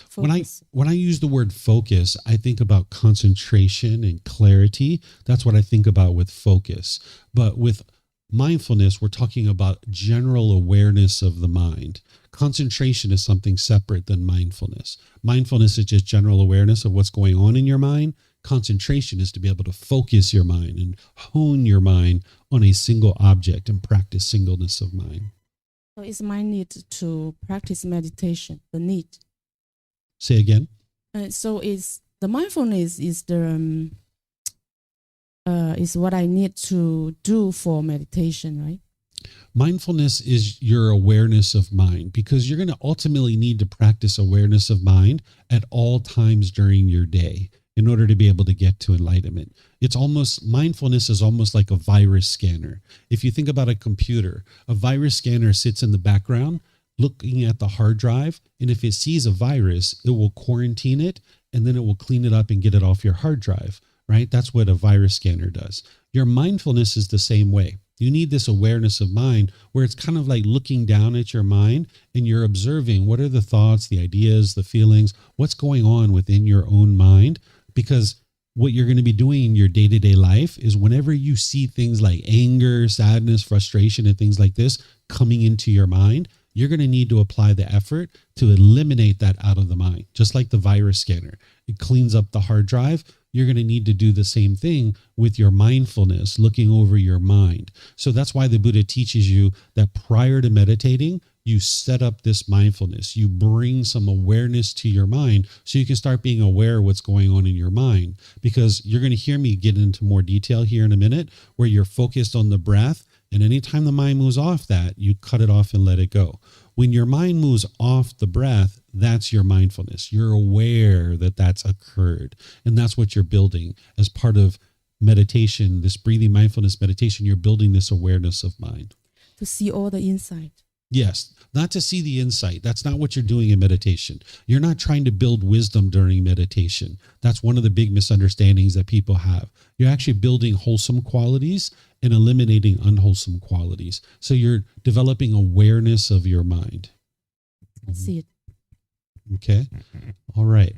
Focus. When I use the word focus, I think about concentration and clarity. That's what I think about with focus. But with mindfulness, we're talking about general awareness of the mind. Concentration is something separate than mindfulness. Mindfulness is just general awareness of what's going on in your mind. Concentration is to be able to focus your mind and hone your mind on a single object and practice singleness of mind. So it's my need to practice meditation, the need. Say again. So is the mindfulness is the is what I need to do for meditation, right? Mindfulness is your awareness of mind, because you're going to ultimately need to practice awareness of mind at all times during your day in order to be able to get to enlightenment. Mindfulness is almost like a virus scanner. If you think about a computer, a virus scanner sits in the background looking at the hard drive, and if it sees a virus, it will quarantine it, and then it will clean it up and get it off your hard drive, right? That's what a virus scanner does. Your mindfulness is the same way. You need this awareness of mind where it's kind of like looking down at your mind and you're observing what are the thoughts, the ideas, the feelings, what's going on within your own mind. Because what you're going to be doing in your day-to-day life is whenever you see things like anger, sadness, frustration, and things like this coming into your mind, you're going to need to apply the effort to eliminate that out of the mind. Just like the virus scanner, it cleans up the hard drive. You're going to need to do the same thing with your mindfulness, looking over your mind. So that's why the Buddha teaches you that prior to meditating, you set up this mindfulness. You bring some awareness to your mind so you can start being aware of what's going on in your mind. Because you're going to hear me get into more detail here in a minute, where you're focused on the breath. And anytime the mind moves off that, you cut it off and let it go. When your mind moves off the breath, that's your mindfulness. You're aware that that's occurred. And that's what you're building as part of meditation, this breathing mindfulness meditation. You're building this awareness of mind. To see all the insight. Yes, not to see the insight. That's not what you're doing in meditation. You're not trying to build wisdom during meditation. That's one of the big misunderstandings that people have. You're actually building wholesome qualities and eliminating unwholesome qualities. So you're developing awareness of your mind. I see it. Okay. All right.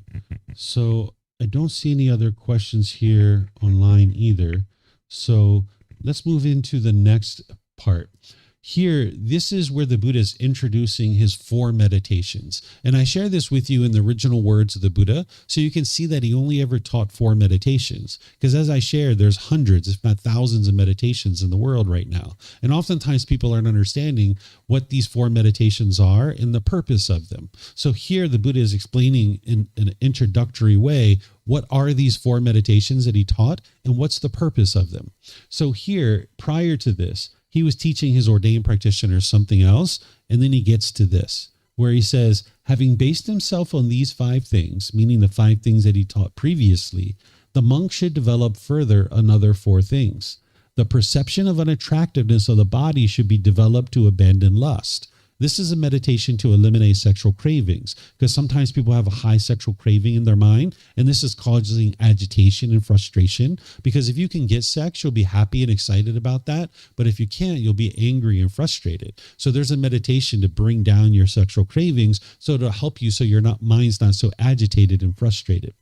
So I don't see any other questions here online either. So let's move into the next part. Here, this is where the Buddha is introducing his 4 meditations. And I share this with you in the original words of the Buddha, so you can see that he only ever taught 4 meditations. Because as I shared, there's hundreds, if not thousands of meditations in the world right now. And oftentimes people aren't understanding what these 4 meditations are and the purpose of them. So here the Buddha is explaining in an introductory way, what are these 4 meditations that he taught and what's the purpose of them? So here, prior to this, he was teaching his ordained practitioners something else, and then he gets to this, where he says, having based himself on these 5 things, meaning the 5 things that he taught previously, the monk should develop further another 4 things. The perception of unattractiveness of the body should be developed to abandon lust. This is a meditation to eliminate sexual cravings, because sometimes people have a high sexual craving in their mind, and this is causing agitation and frustration, because if you can get sex, you'll be happy and excited about that, but if you can't, you'll be angry and frustrated. So there's a meditation to bring down your sexual cravings, so it'll help you so your mind's not so agitated and frustrated.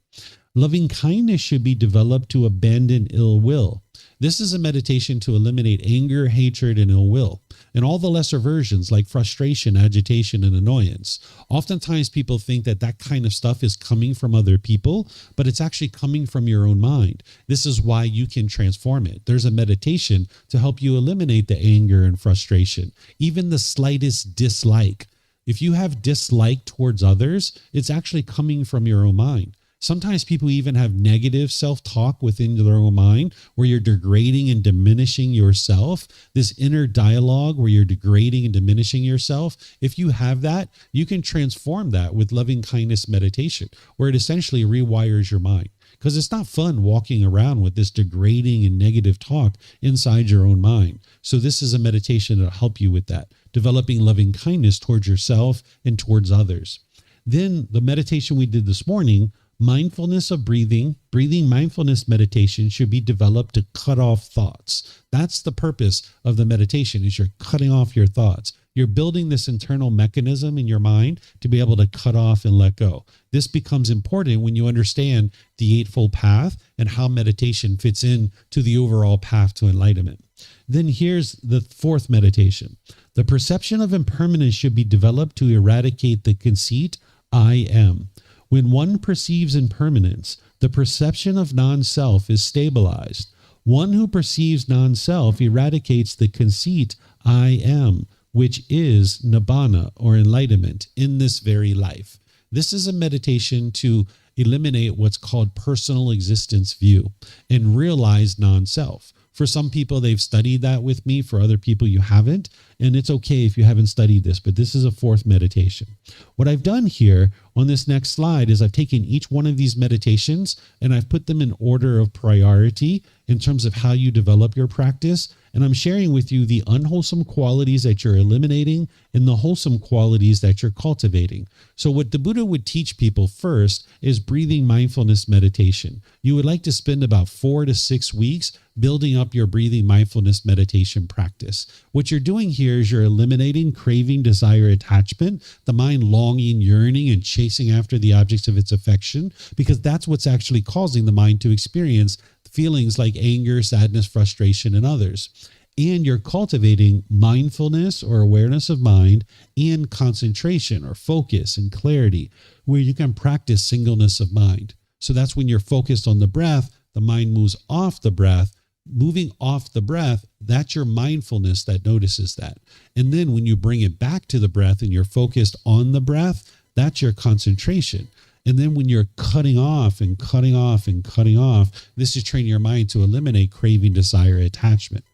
Loving kindness should be developed to abandon ill will. This is a meditation to eliminate anger, hatred, and ill will, and all the lesser versions like frustration, agitation, and annoyance. Oftentimes people think that that kind of stuff is coming from other people, but it's actually coming from your own mind. This is why you can transform it. There's a meditation to help you eliminate the anger and frustration, even the slightest dislike. If you have dislike towards others, it's actually coming from your own mind. Sometimes people even have negative self-talk within their own mind where you're degrading and diminishing yourself. This inner dialogue where you're degrading and diminishing yourself. If you have that, you can transform that with loving kindness meditation, where it essentially rewires your mind. Because it's not fun walking around with this degrading and negative talk inside your own mind. So this is a meditation that'll help you with that, developing loving kindness towards yourself and towards others. Then the meditation we did this morning, mindfulness of breathing mindfulness meditation should be developed to cut off thoughts. That's the purpose of the meditation, is you're cutting off your thoughts. You're building this internal mechanism in your mind to be able to cut off and let go. This becomes important when you understand the Eightfold Path and how meditation fits in to the overall path to enlightenment. Then here's the fourth meditation. The perception of impermanence should be developed to eradicate the conceit, I am. When one perceives impermanence, the perception of non-self is stabilized. One who perceives non-self eradicates the conceit, I am, which is nibbana or enlightenment in this very life. This is a meditation to eliminate what's called personal existence view and realize non-self. For some people, they've studied that with me. For other people, you haven't. And it's okay if you haven't studied this, but this is a fourth meditation. What I've done here on this next slide is I've taken each one of these meditations and I've put them in order of priority in terms of how you develop your practice. And I'm sharing with you the unwholesome qualities that you're eliminating and the wholesome qualities that you're cultivating. So what the Buddha would teach people first is breathing mindfulness meditation. You would like to spend about 4 to 6 weeks building up your breathing mindfulness meditation practice. What you're doing here is you're eliminating craving, desire, attachment, the mind longing, yearning, and chasing after the objects of its affection, because that's what's actually causing the mind to experience feelings like anger, sadness, frustration, and others. And you're cultivating mindfulness or awareness of mind and concentration or focus and clarity, where you can practice singleness of mind. So that's when you're focused on the breath, the mind moves off the breath. Moving off the breath, that's your mindfulness that notices that. And then when you bring it back to the breath and you're focused on the breath, that's your concentration. And then when you're cutting off and cutting off and cutting off, this is training your mind to eliminate craving, desire, attachment.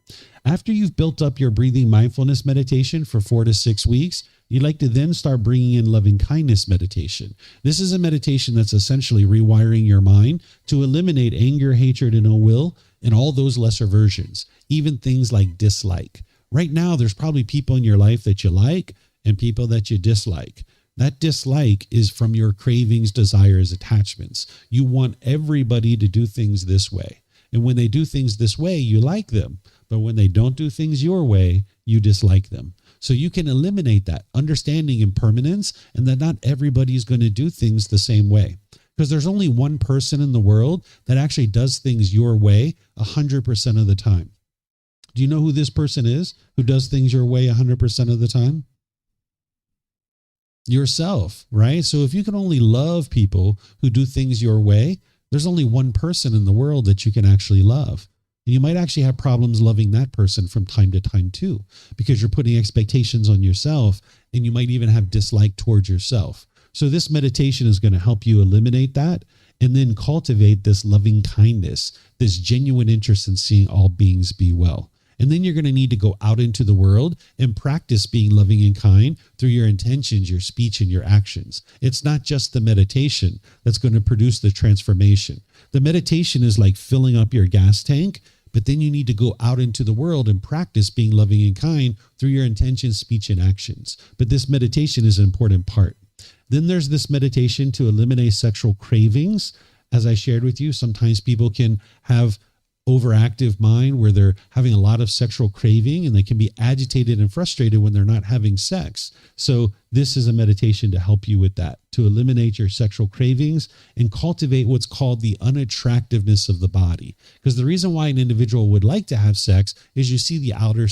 After you've built up your breathing mindfulness meditation for 4 to 6 weeks, you'd like to then start bringing in loving kindness meditation. This is a meditation that's essentially rewiring your mind to eliminate anger, hatred, and ill will, and all those lesser versions, even things like dislike. Right now, there's probably people in your life that you like and people that you dislike. That dislike is from your cravings, desires, attachments. You want everybody to do things this way. And when they do things this way, you like them. But when they don't do things your way, you dislike them. So you can eliminate that, understanding impermanence and that not everybody is going to do things the same way. Because there's only one person in the world that actually does things your way 100% of the time. Do you know who this person is who does things your way 100% of the time? Yourself, right? So if you can only love people who do things your way, there's only one person in the world that you can actually love. And you might actually have problems loving that person from time to time too, because you're putting expectations on yourself and you might even have dislike towards yourself. So this meditation is going to help you eliminate that and then cultivate this loving kindness, this genuine interest in seeing all beings be well. And then you're going to need to go out into the world and practice being loving and kind through your intentions, your speech, and your actions. It's not just the meditation that's going to produce the transformation. The meditation is like filling up your gas tank, but then you need to go out into the world and practice being loving and kind through your intentions, speech, and actions. But this meditation is an important part. Then there's this meditation to eliminate sexual cravings. As I shared with you, sometimes people can have overactive mind where they're having a lot of sexual craving and they can be agitated and frustrated when they're not having sex. So this is a meditation to help you with that, to eliminate your sexual cravings and cultivate what's called the unattractiveness of the body. Because the reason why an individual would like to have sex is you see the outer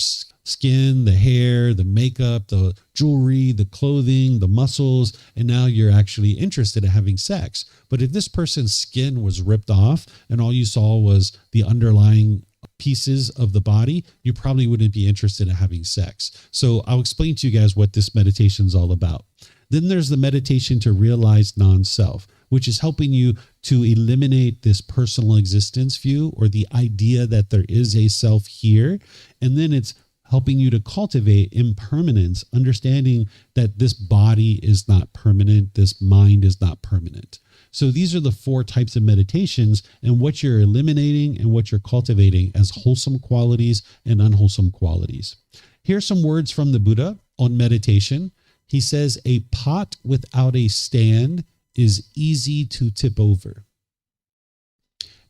skin, the hair, the makeup, the jewelry, the clothing, the muscles, and now you're actually interested in having sex. But if this person's skin was ripped off and all you saw was the underlying pieces of the body, you probably wouldn't be interested in having sex. So I'll explain to you guys what this meditation is all about. Then there's the meditation to realize non-self, which is helping you to eliminate this personal existence view or the idea that there is a self here. And then it's helping you to cultivate impermanence, understanding that this body is not permanent, this mind is not permanent. So these are the 4 types of meditations and what you're eliminating and what you're cultivating as wholesome qualities and unwholesome qualities. Here's some words from the Buddha on meditation. He says, a pot without a stand is easy to tip over.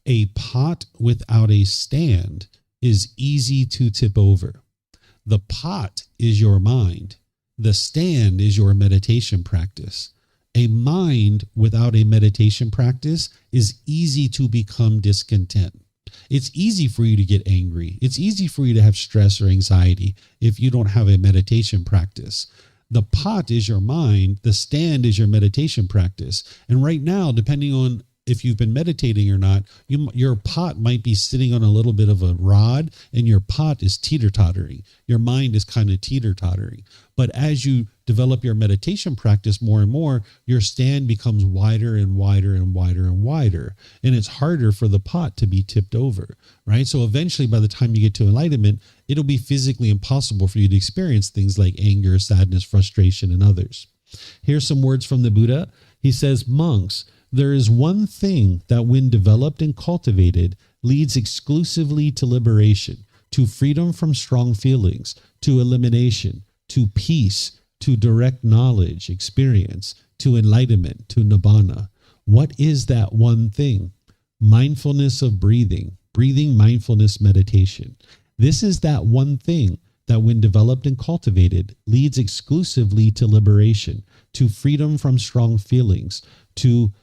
A pot without a stand is easy to tip over. The pot is your mind The stand is your meditation practice. A mind without a meditation practice is easy to become discontent. It's easy for you to get angry. It's easy for you to have stress or anxiety if you don't have a meditation practice. The pot is your mind. The stand is your meditation practice. And right now, depending on if you've been meditating or not, your pot might be sitting on a little bit of a rod and your pot is teeter-tottering. Your mind is kind of teeter-tottering. But as you develop your meditation practice more and more, your stand becomes wider and wider and wider and wider. And it's harder for the pot to be tipped over, right? So eventually, by the time you get to enlightenment, it'll be physically impossible for you to experience things like anger, sadness, frustration, and others. Here's some words from the Buddha. He says, monks, there is one thing that when developed and cultivated leads exclusively to liberation, to freedom from strong feelings, to elimination, to peace, to direct knowledge, experience, to enlightenment, to nibbana. What is that one thing? Mindfulness of breathing, breathing mindfulness meditation. This is that one thing that when developed and cultivated leads exclusively to liberation, to freedom from strong feelings, to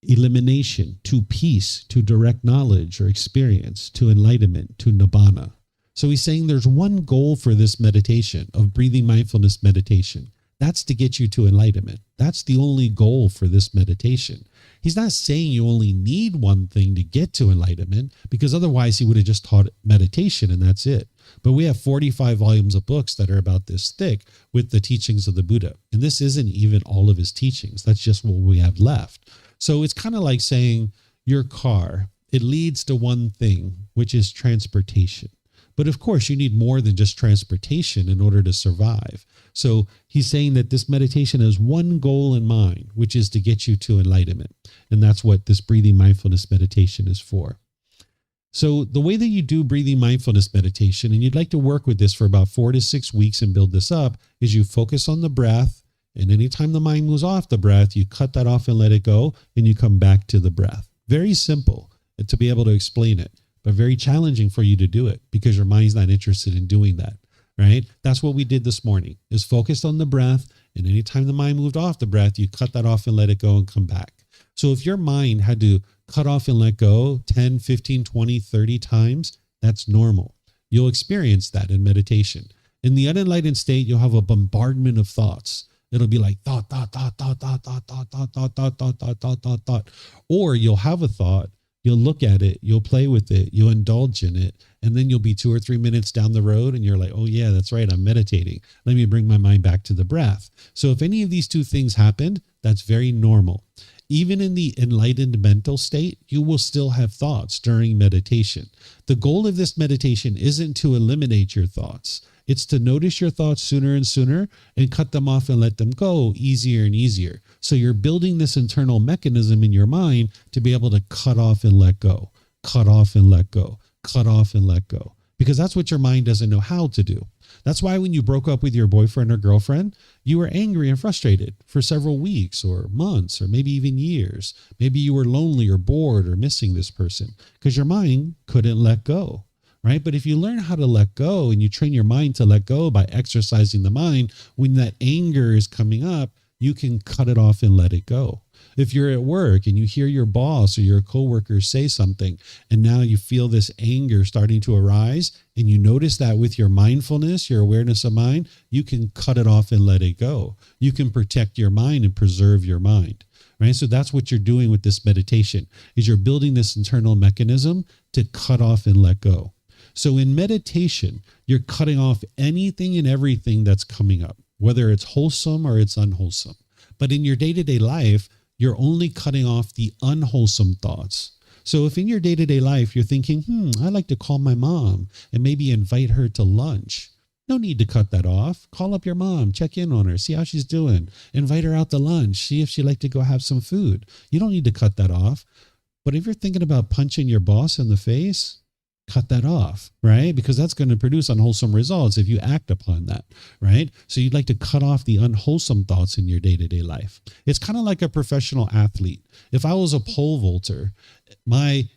elimination, to peace, to direct knowledge or experience, to enlightenment, to nibbana. So he's saying there's one goal for this meditation of breathing mindfulness meditation. That's to get you to enlightenment. That's the only goal for this meditation. He's not saying you only need one thing to get to enlightenment, because otherwise he would have just taught meditation and that's it. But we have 45 volumes of books that are about this thick with the teachings of the Buddha. And this isn't even all of his teachings. That's just what we have left. So it's kind of like saying your car, it leads to one thing, which is transportation. But of course, you need more than just transportation in order to survive. So he's saying that this meditation has one goal in mind, which is to get you to enlightenment. And that's what this breathing mindfulness meditation is for. So the way that you do breathing mindfulness meditation, and you'd like to work with this for about 4 to 6 weeks and build this up, is you focus on the breath. And anytime the mind moves off the breath, you cut that off and let it go, and you come back to the breath. Very simple to be able to explain it, but very challenging for you to do it because your mind's not interested in doing that, right? That's what we did this morning, is focused on the breath. And anytime the mind moved off the breath, you cut that off and let it go and come back. So if your mind had to cut off and let go 10, 15, 20, 30 times, that's normal. You'll experience that in meditation. In the unenlightened state, you'll have a bombardment of thoughts. It'll be like thought. Or you'll have a thought, you'll look at it, you'll play with it, you'll indulge in it, and then you'll be 2 or 3 minutes down the road and you're like, oh yeah, that's right, I'm meditating. Let me bring my mind back to the breath. So if any of these two things happened, that's very normal. Even in the enlightened mental state, you will still have thoughts during meditation. The goal of this meditation isn't to eliminate your thoughts. It's to notice your thoughts sooner and sooner and cut them off and let them go easier and easier. So you're building this internal mechanism in your mind to be able to cut off and let go, cut off and let go, cut off and let go, because that's what your mind doesn't know how to do. That's why when you broke up with your boyfriend or girlfriend, you were angry and frustrated for several weeks or months or maybe even years. Maybe you were lonely or bored or missing this person because your mind couldn't let go. Right? But if you learn how to let go and you train your mind to let go by exercising the mind, when that anger is coming up, you can cut it off and let it go. If you're at work and you hear your boss or your coworker say something, and now you feel this anger starting to arise, and you notice that with your mindfulness, your awareness of mind, you can cut it off and let it go. You can protect your mind and preserve your mind. Right? So that's what you're doing with this meditation, is you're building this internal mechanism to cut off and let go. So in meditation, you're cutting off anything and everything that's coming up, whether it's wholesome or it's unwholesome. But in your day-to-day life, you're only cutting off the unwholesome thoughts. So if in your day-to-day life, you're thinking, I'd like to call my mom and maybe invite her to lunch. No need to cut that off. Call up your mom, check in on her, see how she's doing, invite her out to lunch, see if she'd like to go have some food. You don't need to cut that off. But if you're thinking about punching your boss in the face, cut that off, right? Because that's going to produce unwholesome results if you act upon that, right? So you'd like to cut off the unwholesome thoughts in your day-to-day life. It's kind of like a professional athlete. If I was a pole vaulter, my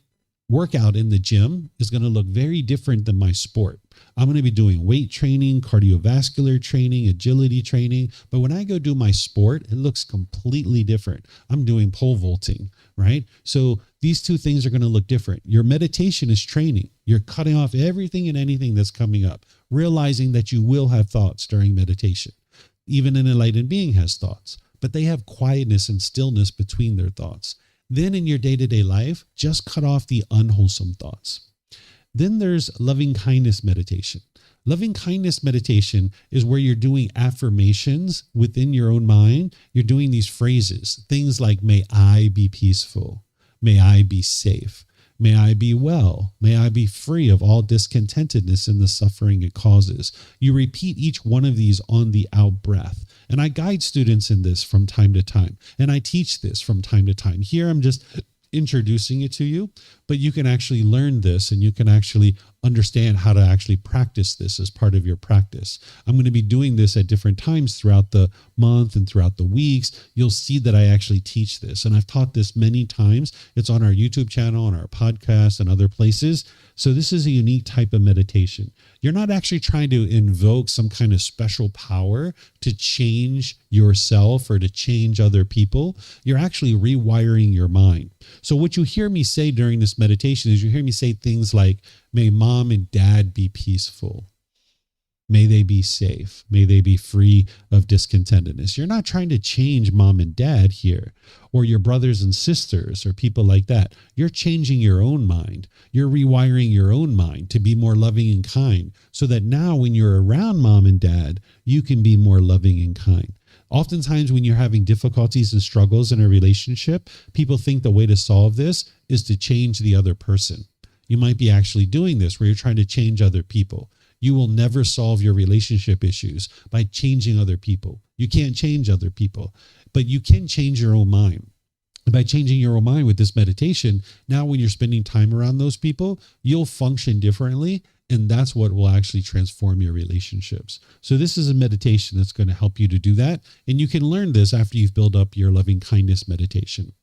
workout in the gym is going to look very different than my sport. I'm going to be doing weight training, cardiovascular training, agility training. But when I go do my sport, it looks completely different. I'm doing pole vaulting, right? So these two things are going to look different. Your meditation is training. You're cutting off everything and anything that's coming up, realizing that you will have thoughts during meditation. Even an enlightened being has thoughts, but they have quietness and stillness between their thoughts. Then in your day-to-day life, just cut off the unwholesome thoughts. Then there's loving kindness meditation. Loving kindness meditation is where you're doing affirmations within your own mind. You're doing these phrases, things like, may I be peaceful. May I be safe. May I be well. May I be free of all discontentedness and the suffering it causes. You repeat each one of these on the out breath. And I guide students in this from time to time. And I teach this from time to time. Here I'm just introducing it to you, but you can actually learn this and you can actually understand how to actually practice this as part of your practice. I'm going to be doing this at different times throughout the month and throughout the weeks. You'll see that I actually teach this, and I've taught this many times. It's on our YouTube channel, on our podcast, and other places. So this is a unique type of meditation. You're not actually trying to invoke some kind of special power to change yourself or to change other people. You're actually rewiring your mind. So what you hear me say during this meditation is you hear me say things like, may mom and dad be peaceful. May they be safe. May they be free of discontentedness. You're not trying to change mom and dad here, or your brothers and sisters, or people like that. You're changing your own mind. You're rewiring your own mind to be more loving and kind, so that now when you're around mom and dad, you can be more loving and kind. Oftentimes when you're having difficulties and struggles in a relationship, people think the way to solve this is to change the other person. You might be actually doing this where you're trying to change other people. You will never solve your relationship issues by changing other people. You can't change other people, but you can change your own mind. And by changing your own mind with this meditation, now when you're spending time around those people, you'll function differently. And that's what will actually transform your relationships. So this is a meditation that's going to help you to do that. And you can learn this after you've built up your loving kindness meditation.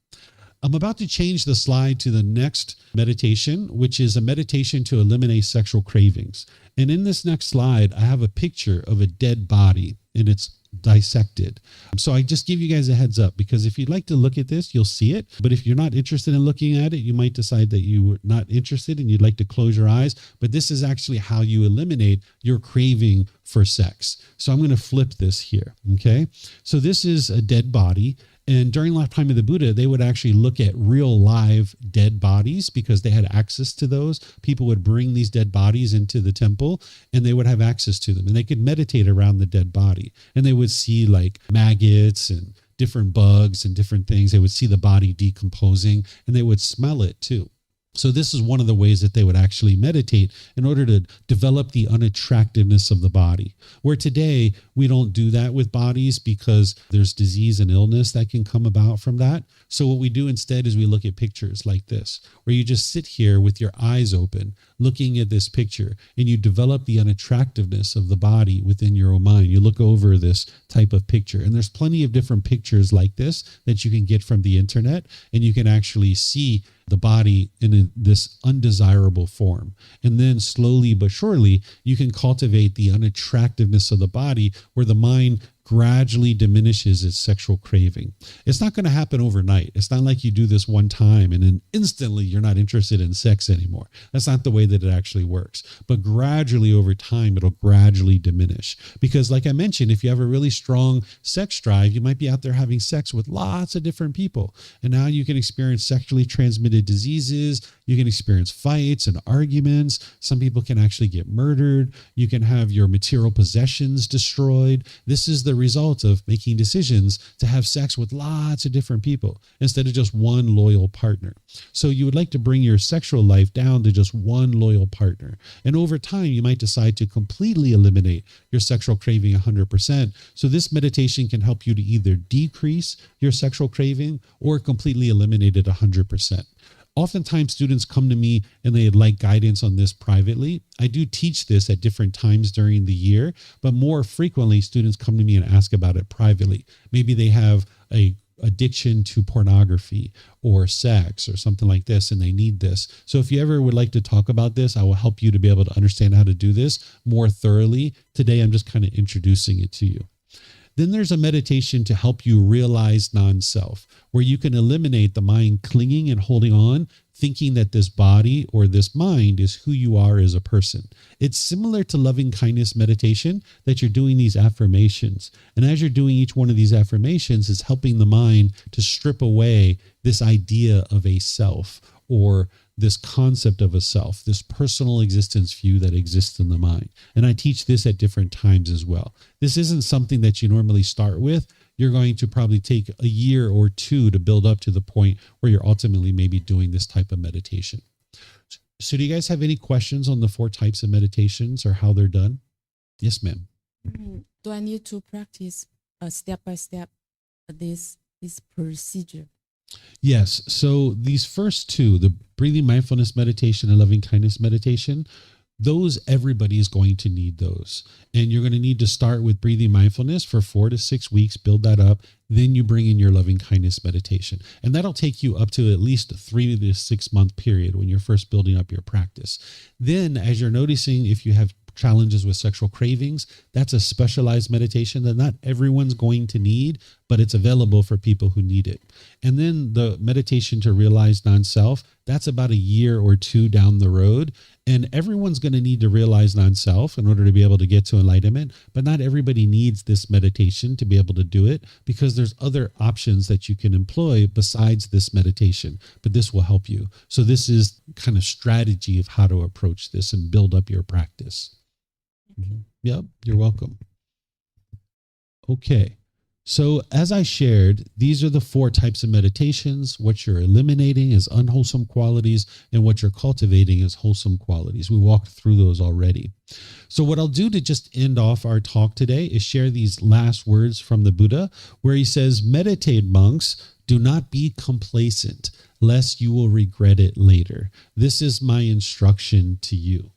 I'm about to change the slide to the next meditation, which is a meditation to eliminate sexual cravings. And in this next slide, I have a picture of a dead body, and it's dissected. So I just give you guys a heads up, because if you'd like to look at this, you'll see it. But if you're not interested in looking at it, you might decide that you're not interested and you'd like to close your eyes. But this is actually how you eliminate your craving for sex. So I'm going to flip this here. Okay. So this is a dead body. And during the lifetime of the Buddha, they would actually look at real live dead bodies because they had access to those. People would bring these dead bodies into the temple and they would have access to them, and they could meditate around the dead body, and they would see like maggots and different bugs and different things. They would see the body decomposing, and they would smell it too. So this is one of the ways that they would actually meditate in order to develop the unattractiveness of the body. Where today we don't do that with bodies because there's disease and illness that can come about from that. So what we do instead is we look at pictures like this, where you just sit here with your eyes open, looking at this picture, and you develop the unattractiveness of the body within your own mind. You look over this type of picture, and there's plenty of different pictures like this that you can get from the internet, and you can actually see the body in this undesirable form. And then slowly but surely, you can cultivate the unattractiveness of the body where the mind gradually diminishes its sexual craving. It's not going to happen overnight. It's not like you do this one time and then instantly you're not interested in sex anymore. That's not the way that it actually works. But gradually over time, it'll gradually diminish. Because like I mentioned, if you have a really strong sex drive, you might be out there having sex with lots of different people. And now you can experience sexually transmitted diseases. You can experience fights and arguments. Some people can actually get murdered. You can have your material possessions destroyed. This is the result of making decisions to have sex with lots of different people instead of just one loyal partner. So you would like to bring your sexual life down to just one loyal partner. And over time, you might decide to completely eliminate your sexual craving 100%. So this meditation can help you to either decrease your sexual craving or completely eliminate it 100%. Oftentimes students come to me and they'd like guidance on this privately. I do teach this at different times during the year, but more frequently students come to me and ask about it privately. Maybe they have a addiction to pornography or sex or something like this, and they need this. So if you ever would like to talk about this, I will help you to be able to understand how to do this more thoroughly. Today, I'm just kind of introducing it to you. Then there's a meditation to help you realize non-self, where you can eliminate the mind clinging and holding on, thinking that this body or this mind is who you are as a person. It's similar to loving kindness meditation, that you're doing these affirmations. And as you're doing each one of these affirmations, it's helping the mind to strip away this idea of a self, or this concept of a self, this personal existence view that exists in the mind. And I teach this at different times as well. This isn't something that you normally start with. You're going to probably take a year or two to build up to the point where you're ultimately maybe doing this type of meditation. So do you guys have any questions on the 4 types of meditations or how they're done? Yes, ma'am. Do I need to practice step by step this procedure? Yes. So these first 2, the breathing mindfulness meditation and loving kindness meditation, those, everybody is going to need those. And you're going to need to start with breathing mindfulness for 4 to 6 weeks, build that up. Then you bring in your loving kindness meditation. And that'll take you up to at least a 3 to 6 month period when you're first building up your practice. Then as you're noticing, if you have challenges with sexual cravings, that's a specialized meditation that not everyone's going to need, but it's available for people who need it. And then the meditation to realize non-self, that's about a year or 2 down the road. And everyone's going to need to realize non-self in order to be able to get to enlightenment, but not everybody needs this meditation to be able to do it, because there's other options that you can employ besides this meditation, but this will help you. So this is kind of strategy of how to approach this and build up your practice. Yep, you're welcome. Okay. So as I shared, these are the 4 types of meditations. What you're eliminating is unwholesome qualities, and what you're cultivating is wholesome qualities. We walked through those already. So what I'll do to just end off our talk today is share these last words from the Buddha, where he says, meditate, monks, do not be complacent, lest you will regret it later. This is my instruction to you.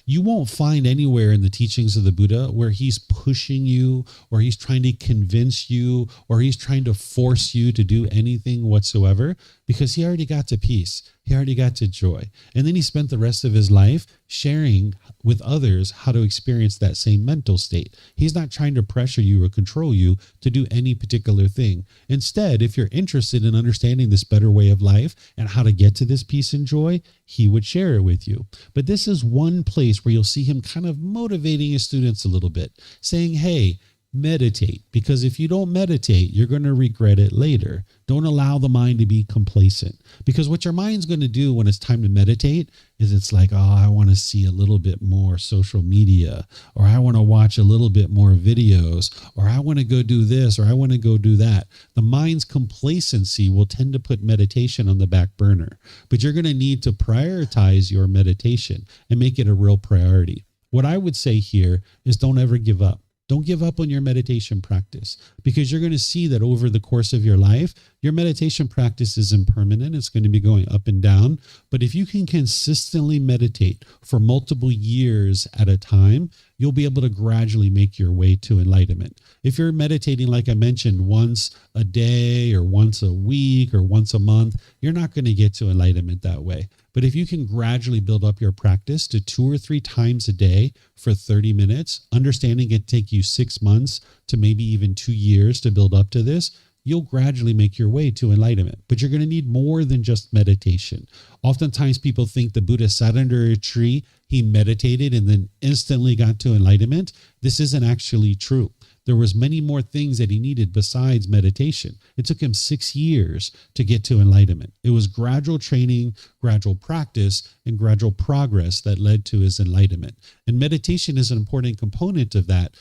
You won't find anywhere in the teachings of the Buddha where he's pushing you, or he's trying to convince you, or he's trying to force you to do anything whatsoever, because he already got to peace. He already got to joy. And then he spent the rest of his life sharing with others how to experience that same mental state. He's not trying to pressure you or control you to do any particular thing. Instead, if you're interested in understanding this better way of life and how to get to this peace and joy, he would share it with you. But this is one place where you'll see him kind of motivating his students a little bit, saying, hey, meditate, because if you don't meditate, you're going to regret it later. Don't allow the mind to be complacent, because what your mind's going to do when it's time to meditate is it's like, oh, I want to see a little bit more social media, or I want to watch a little bit more videos, or I want to go do this, or I want to go do that. The mind's complacency will tend to put meditation on the back burner, but you're going to need to prioritize your meditation and make it a real priority. What I would say here is don't ever give up. Don't give up on your meditation practice, because you're going to see that over the course of your life, your meditation practice is impermanent. It's going to be going up and down. But if you can consistently meditate for multiple years at a time, you'll be able to gradually make your way to enlightenment. If you're meditating, like I mentioned, once a day or once a week or once a month, you're not going to get to enlightenment that way. But if you can gradually build up your practice to 2 or 3 times a day for 30 minutes, understanding it take you 6 months to maybe even 2 years to build up to this, you'll gradually make your way to enlightenment. But you're going to need more than just meditation. Oftentimes people think the Buddha sat under a tree, he meditated, and then instantly got to enlightenment. This isn't actually true. There was many more things that he needed besides meditation. It took him 6 years to get to enlightenment. It was gradual training, gradual practice, and gradual progress that led to his enlightenment. And meditation is an important component of that.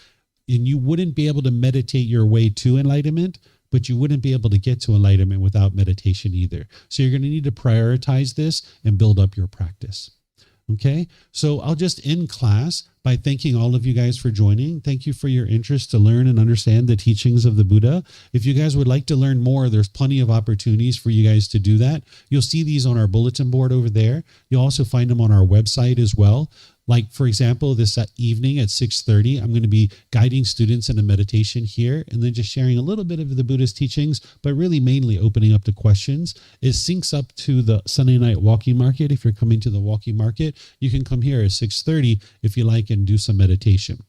And you wouldn't be able to meditate your way to enlightenment, but you wouldn't be able to get to enlightenment without meditation either. So you're going to need to prioritize this and build up your practice. Okay, so I'll just end class by thanking all of you guys for joining. Thank you for your interest to learn and understand the teachings of the Buddha. If you guys would like to learn more, there's plenty of opportunities for you guys to do that. You'll see these on our bulletin board over there. You'll also find them on our website as well. Like, for example, this evening at 6:30, I'm going to be guiding students in a meditation here and then just sharing a little bit of the Buddha's teachings, but really mainly opening up to questions. It syncs up to the Sunday night walking market. If you're coming to the walking market, you can come here at 6:30 if you like and do some meditation.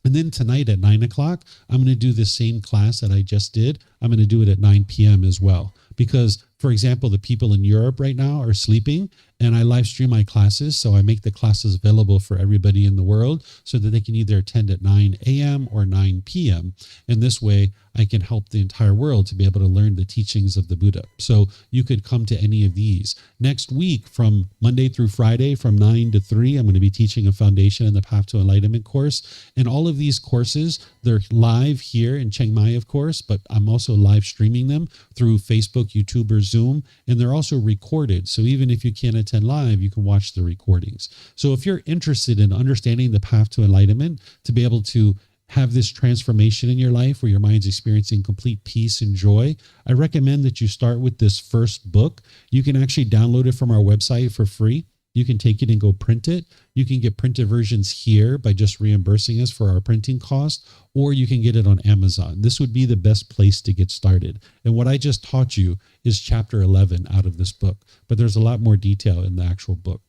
And then tonight at 9 o'clock, I'm going to do the same class that I just did. I'm going to do it at 9 p.m. as well. Because, for example, the people in Europe right now are sleeping, and I live stream my classes. So I make the classes available for everybody in the world so that they can either attend at 9 a.m. or 9 p.m. And this way, I can help the entire world to be able to learn the teachings of the Buddha. So you could come to any of these. Next week, from Monday through Friday, from 9 to 3, I'm going to be teaching a Foundation in the Path to Enlightenment course. And all of these courses, they're live here in Chiang Mai, of course, but I'm also live streaming them through Facebook, YouTube, or Zoom. And they're also recorded. So even if you can't attend live, you can watch the recordings. So if you're interested in understanding the path to enlightenment, to be able to have this transformation in your life where your mind's experiencing complete peace and joy, I recommend that you start with this first book. You can actually download it from our website for free. You can take it and go print it. You can get printed versions here by just reimbursing us for our printing cost, or you can get it on Amazon. This would be the best place to get started. And what I just taught you is chapter 11 out of this book, but there's a lot more detail in the actual book.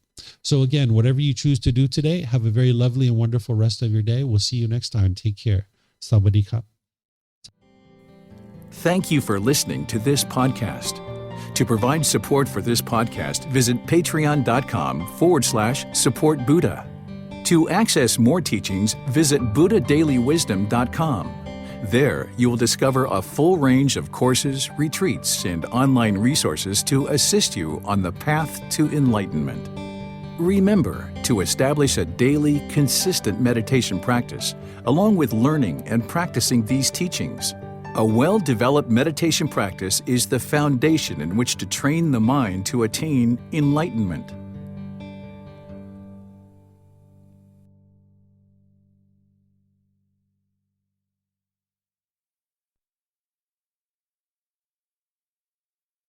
So again, whatever you choose to do today, have a very lovely and wonderful rest of your day. We'll see you next time. Take care. Sawadee-ka. Thank you for listening to this podcast. To provide support for this podcast, visit patreon.com/support Buddha. To access more teachings, visit buddhadailywisdom.com. There, you will discover a full range of courses, retreats, and online resources to assist you on the path to enlightenment. Remember to establish a daily, consistent meditation practice, along with learning and practicing these teachings. A well-developed meditation practice is the foundation in which to train the mind to attain enlightenment.